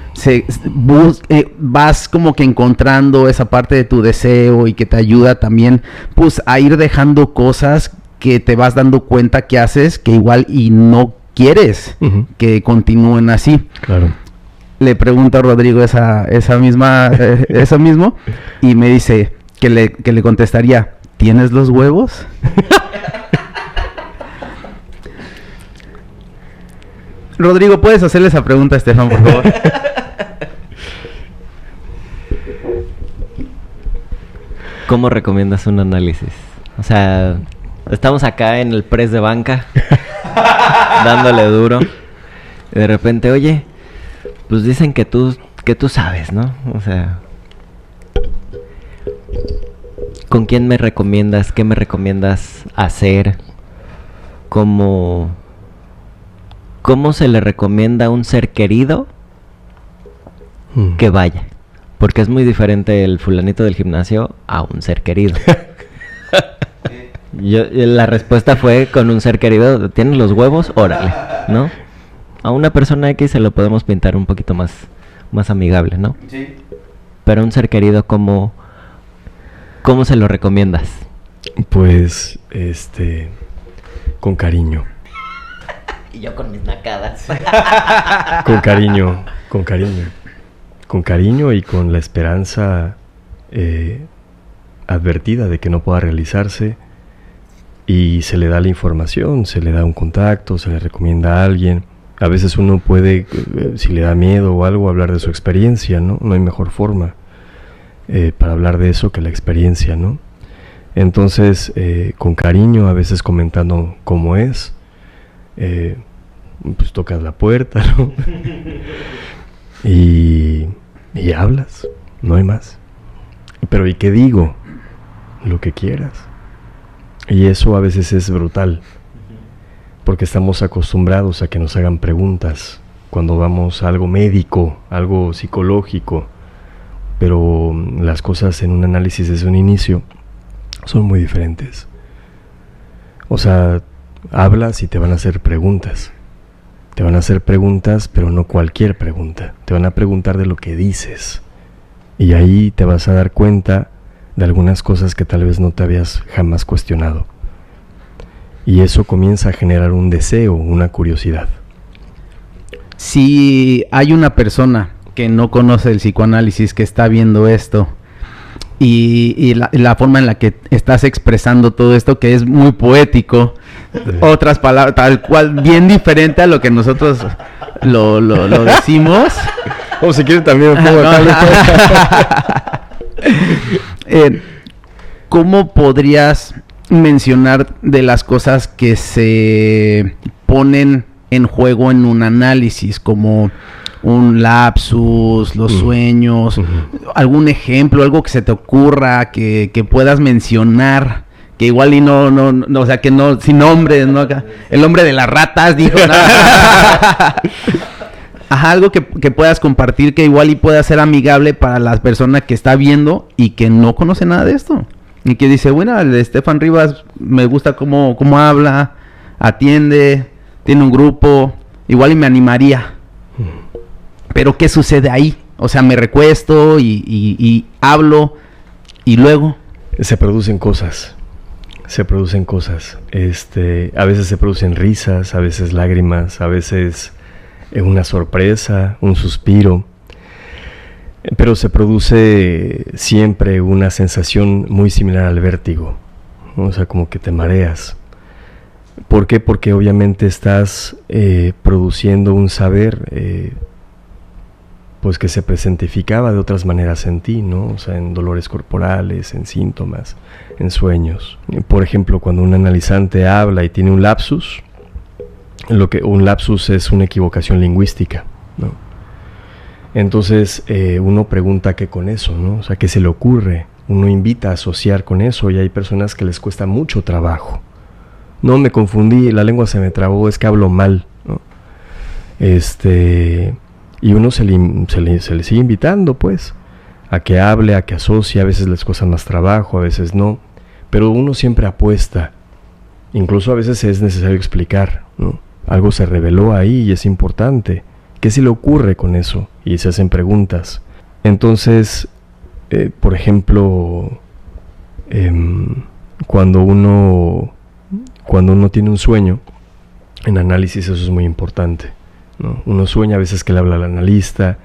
vas como que encontrando esa parte de tu deseo y que te ayuda también, pues, a ir dejando cosas que te vas dando cuenta que haces que igual y no quieres que continúen así. Claro. Le pregunto a Rodrigo eso mismo, y me dice que le contestaría, ¿tienes los huevos? Rodrigo, ¿puedes hacerle esa pregunta a Estefan, por favor? ¿Cómo recomiendas un análisis? O sea, estamos acá en el press de banca, dándole duro. De repente, oye, pues dicen que tú sabes, ¿no? O sea, ¿con quién me recomiendas? ¿Qué me recomiendas hacer? ¿Cómo se le recomienda a un ser querido que vaya? Porque es muy diferente el fulanito del gimnasio a un ser querido. La respuesta fue con un ser querido, ¿tienes los huevos? Órale, ¿no? A una persona X se lo podemos pintar un poquito más amigable, ¿no? Sí. Pero un ser querido, ¿cómo se lo recomiendas? Pues, con cariño. Y yo con mis nacadas. Con cariño. Con cariño y con la esperanza advertida de que no pueda realizarse. Y se le da la información, se le da un contacto, se le recomienda a alguien. A veces uno puede, si le da miedo o algo, hablar de su experiencia, ¿no? No hay mejor forma para hablar de eso que la experiencia, ¿no? Entonces, con cariño, a veces comentando cómo es, pues tocas la puerta, ¿no? y hablas, no hay más. Pero ¿y qué digo? Lo que quieras. Y eso a veces es brutal, porque estamos acostumbrados a que nos hagan preguntas cuando vamos a algo médico, algo psicológico, pero las cosas en un análisis desde un inicio son muy diferentes. O sea, hablas y te van a hacer preguntas. Te van a hacer preguntas, pero no cualquier pregunta. Te van a preguntar de lo que dices. Y ahí te vas a dar cuenta de algunas cosas que tal vez no te habías jamás cuestionado. Y eso comienza a generar un deseo, una curiosidad. Si hay una persona que no conoce el psicoanálisis, que está viendo esto, y la forma en la que estás expresando todo esto, que es muy poético, otras palabras, tal cual, bien diferente a lo que nosotros lo decimos. O si quieres también me pongo ¿Cómo podrías mencionar de las cosas que se ponen en juego en un análisis, como un lapsus, los sueños, algún ejemplo, algo que se te ocurra, que puedas mencionar, que igual y no, o sea, que no, sin nombres, ¿no? El hombre de las ratas, dijo, ¿no? Ajá, algo que puedas compartir, que igual y pueda ser amigable para la persona que está viendo y que no conoce nada de esto. Y que dice, bueno, el de Estefan Rivas me gusta cómo habla, atiende, tiene un grupo, igual y me animaría. Pero ¿qué sucede ahí? O sea, me recuesto y hablo y luego... Se producen cosas. A veces se producen risas, a veces lágrimas, a veces una sorpresa, un suspiro. Pero se produce siempre una sensación muy similar al vértigo, ¿no? O sea, como que te mareas. ¿Por qué? Porque obviamente estás produciendo un saber pues que se presentificaba de otras maneras en ti, ¿no? O sea, en dolores corporales, en síntomas, en sueños. Por ejemplo, cuando un analizante habla y tiene un lapsus, un lapsus es una equivocación lingüística, ¿no? Entonces uno pregunta qué con eso, ¿no? O sea, ¿qué se le ocurre? Uno invita a asociar con eso y hay personas que les cuesta mucho trabajo. No, me confundí, la lengua se me trabó, es que hablo mal, ¿no? Y uno se le sigue invitando, pues, a que hable, a que asocie. A veces les cuesta más trabajo, a veces no. Pero uno siempre apuesta. Incluso a veces es necesario explicar, ¿no? Algo se reveló ahí y es importante. ¿Qué se le ocurre con eso? Y se hacen preguntas. Entonces, por ejemplo, cuando uno tiene un sueño, en análisis eso es muy importante, ¿no? Uno sueña a veces que le habla al analista,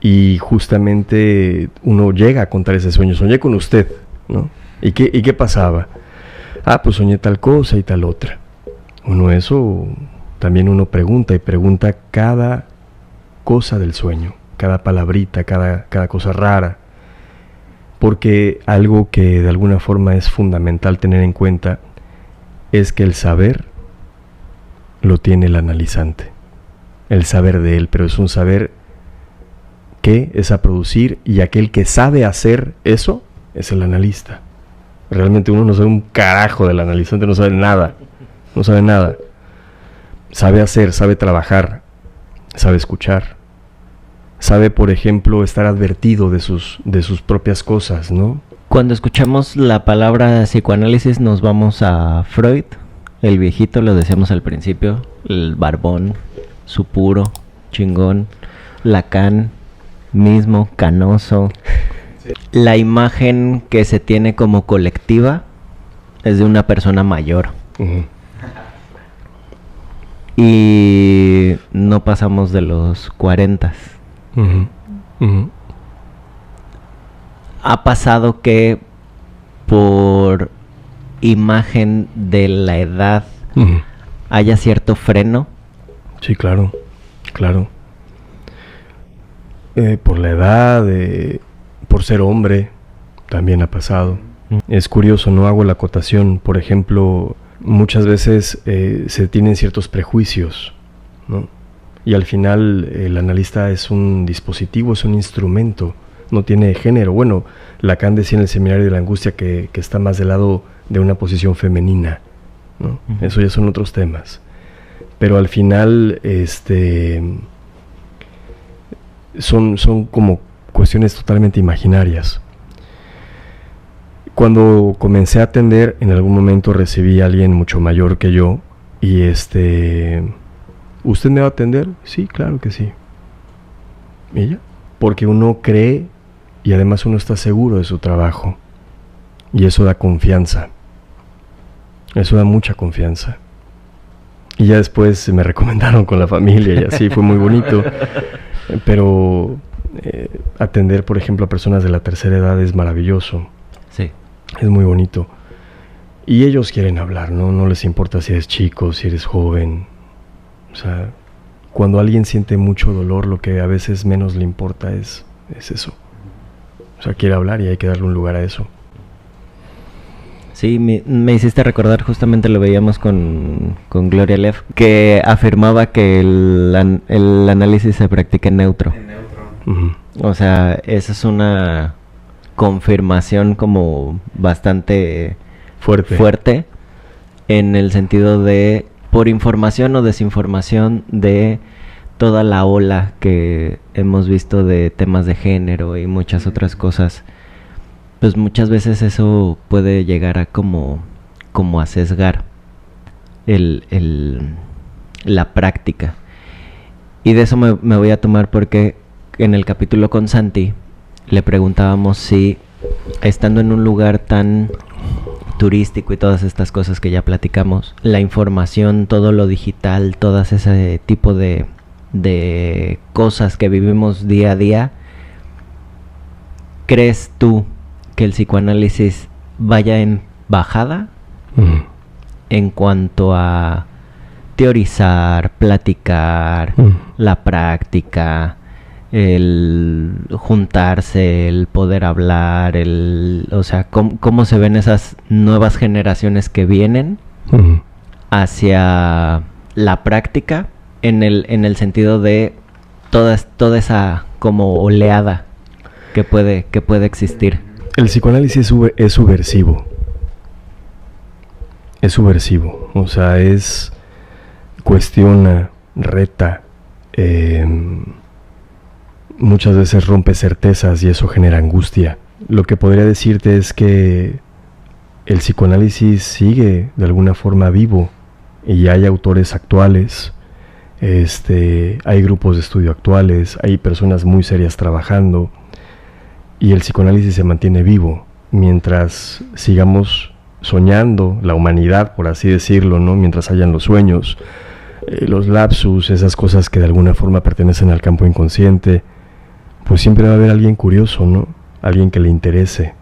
y justamente uno llega a contar ese sueño. Soñé con usted, ¿no? ¿Y qué pasaba? Ah, pues soñé tal cosa y tal otra. También uno pregunta y pregunta cada cosa del sueño, cada palabrita, cada cosa rara. Porque algo que de alguna forma es fundamental tener en cuenta es que el saber lo tiene el analizante, el saber de él, pero es un saber que es a producir, y aquel que sabe hacer eso es el analista. Realmente uno no sabe un carajo del analizante, no sabe nada. Sabe hacer, sabe trabajar, sabe escuchar, sabe, por ejemplo, estar advertido de sus propias cosas, ¿no? Cuando escuchamos la palabra psicoanálisis nos vamos a Freud, el viejito, lo decíamos al principio, el barbón, su puro, chingón, Lacan, mismo, canoso. Sí. La imagen que se tiene como colectiva es de una persona mayor. Uh-huh. Y no pasamos de los 40. Uh-huh. Uh-huh. Ha pasado que por imagen de la edad uh-huh. haya cierto freno. Sí, claro. Por la edad, por ser hombre, también ha pasado. Uh-huh. Es curioso, no hago la acotación. Por ejemplo, muchas veces se tienen ciertos prejuicios, ¿no? Y al final el analista es un dispositivo, es un instrumento, no tiene género. Bueno, Lacan decía en el Seminario de la Angustia que está más del lado de una posición femenina, ¿no? Uh-huh. Eso ya son otros temas. Pero al final son como cuestiones totalmente imaginarias. Cuando comencé a atender, en algún momento recibí a alguien mucho mayor que yo y ¿usted me va a atender? Sí, claro que sí. ¿Y ya? Porque uno cree y además uno está seguro de su trabajo y eso da confianza. Eso da mucha confianza. Y ya después me recomendaron con la familia y así, fue muy bonito. Pero atender, por ejemplo, a personas de la tercera edad es maravilloso. Sí. Es muy bonito. Y ellos quieren hablar, ¿no? No les importa si eres chico, si eres joven. O sea, cuando alguien siente mucho dolor, lo que a veces menos le importa es eso. O sea, quiere hablar y hay que darle un lugar a eso. Sí, me hiciste recordar, justamente lo veíamos con Gloria Lev, que afirmaba que el análisis se practica en neutro. En neutro. Uh-huh. O sea, esa es una confirmación como bastante fuerte en el sentido de, por información o desinformación de toda la ola que hemos visto de temas de género y muchas otras cosas, pues muchas veces eso puede llegar a como a sesgar la práctica. Y de eso me voy a tomar porque en el capítulo con Santi le preguntábamos si, estando en un lugar tan turístico y todas estas cosas que ya platicamos, la información, todo lo digital, todas ese tipo de cosas que vivimos día a día, ¿crees tú que el psicoanálisis vaya en bajada en cuanto a teorizar, platicar, la práctica, el juntarse, el poder hablar, o sea, cómo se ven esas nuevas generaciones que vienen hacia la práctica en el sentido de toda esa como oleada que puede existir? El psicoanálisis es subversivo. Es subversivo, o sea, cuestiona, reta, muchas veces rompe certezas y eso genera angustia. Lo que podría decirte es que el psicoanálisis sigue de alguna forma vivo y hay autores actuales, hay grupos de estudio actuales, hay personas muy serias trabajando y el psicoanálisis se mantiene vivo mientras sigamos soñando, la humanidad, por así decirlo, ¿no? Mientras hayan los sueños, los lapsus, esas cosas que de alguna forma pertenecen al campo inconsciente, pues siempre va a haber alguien curioso, ¿no? Alguien que le interese.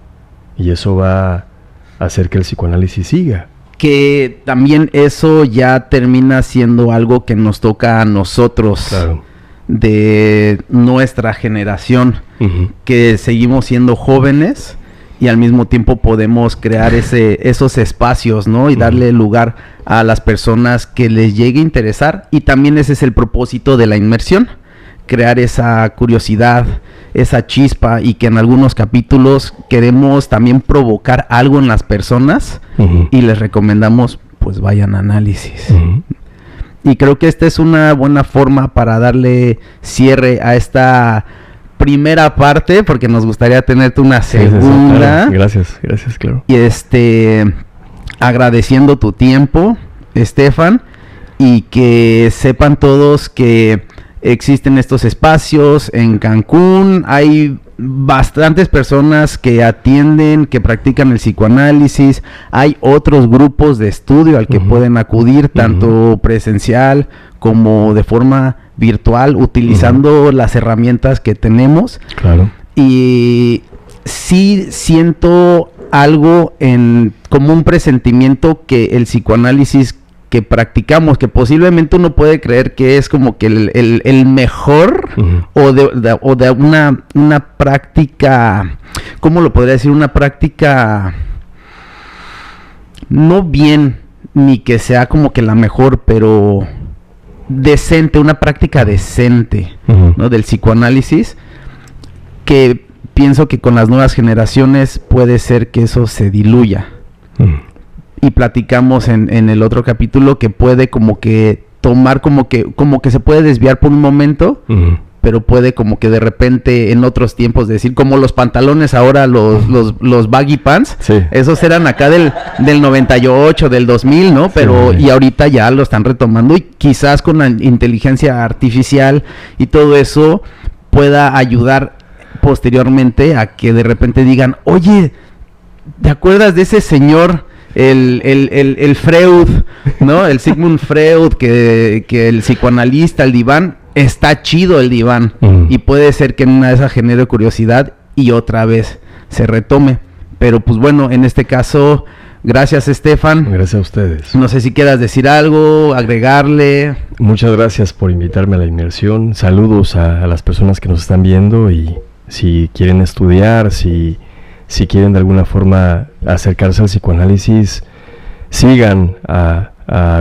Y eso va a hacer que el psicoanálisis siga. Que también eso ya termina siendo algo que nos toca a nosotros, claro, de nuestra generación, que seguimos siendo jóvenes y al mismo tiempo podemos crear esos espacios, ¿no? Y darle lugar a las personas que les llegue a interesar, y también ese es el propósito de la inmersión, crear esa curiosidad, esa chispa, y que en algunos capítulos queremos también provocar algo en las personas, y les recomendamos pues vayan a análisis. Y creo que esta es una buena forma para darle cierre a esta primera parte, porque nos gustaría tenerte una segunda. Sí, gracias, claro. Y agradeciendo tu tiempo, Estefan, y que sepan todos que existen estos espacios en Cancún. Hay bastantes personas que atienden, que practican el psicoanálisis. Hay otros grupos de estudio al que pueden acudir, tanto presencial como de forma virtual, utilizando las herramientas que tenemos. Claro. Y sí siento algo como un presentimiento que el psicoanálisis que practicamos, que posiblemente uno puede creer que es como que el mejor, o de una práctica, ¿cómo lo podría decir? Una práctica no bien, ni que sea como que la mejor, pero decente, una práctica decente, ¿no? Del psicoanálisis, que pienso que con las nuevas generaciones puede ser que eso se diluya. Y platicamos en el otro capítulo que puede como que tomar como que se puede desviar por un momento, pero puede como que de repente en otros tiempos decir, como los pantalones ahora, los baggy pants, esos eran acá del 98, del 2000, ¿no? Pero y ahorita ya lo están retomando, y quizás con la inteligencia artificial y todo eso pueda ayudar posteriormente a que de repente digan, oye, ¿te acuerdas de ese señor? El Freud, ¿no? El Sigmund Freud, que el psicoanalista, el diván, está chido el diván. Y puede ser que en una de esas genere curiosidad y otra vez se retome. Pero pues bueno, en este caso, gracias, Estefan. Gracias a ustedes. No sé si quieras decir algo, agregarle. Muchas gracias por invitarme a la inmersión. Saludos a las personas que nos están viendo, y si quieren estudiar, si quieren de alguna forma acercarse al psicoanálisis, sigan a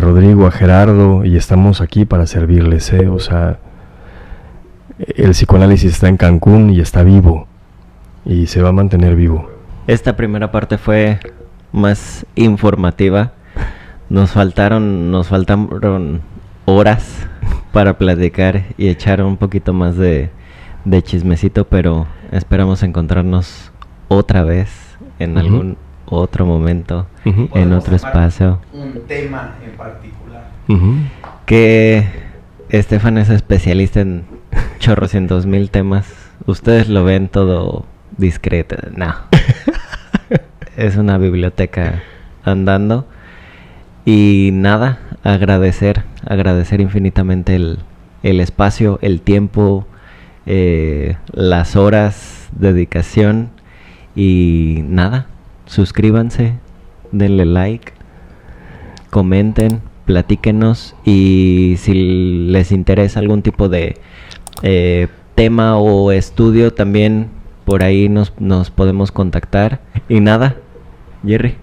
Rodrigo, a Gerardo, y estamos aquí para servirles, ¿eh? O sea, el psicoanálisis está en Cancún y está vivo, y se va a mantener vivo. Esta primera parte fue más informativa. Nos faltaron horas para platicar y echar un poquito más de chismecito, pero esperamos encontrarnos otra vez en algún otro momento, en otro espacio. Un tema en particular. Que Estefan es especialista en chorrocientos mil temas. Ustedes lo ven todo discreto. No. Es una biblioteca andando. Y nada, agradecer infinitamente el espacio, el tiempo, las horas, dedicación. Y nada, suscríbanse, denle like, comenten, platíquenos, y si les interesa algún tipo de tema o estudio, también por ahí nos podemos contactar. Y nada, Jerry.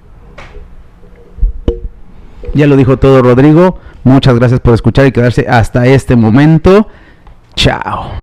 Ya lo dijo todo Rodrigo. Muchas gracias por escuchar y quedarse hasta este momento. Chao.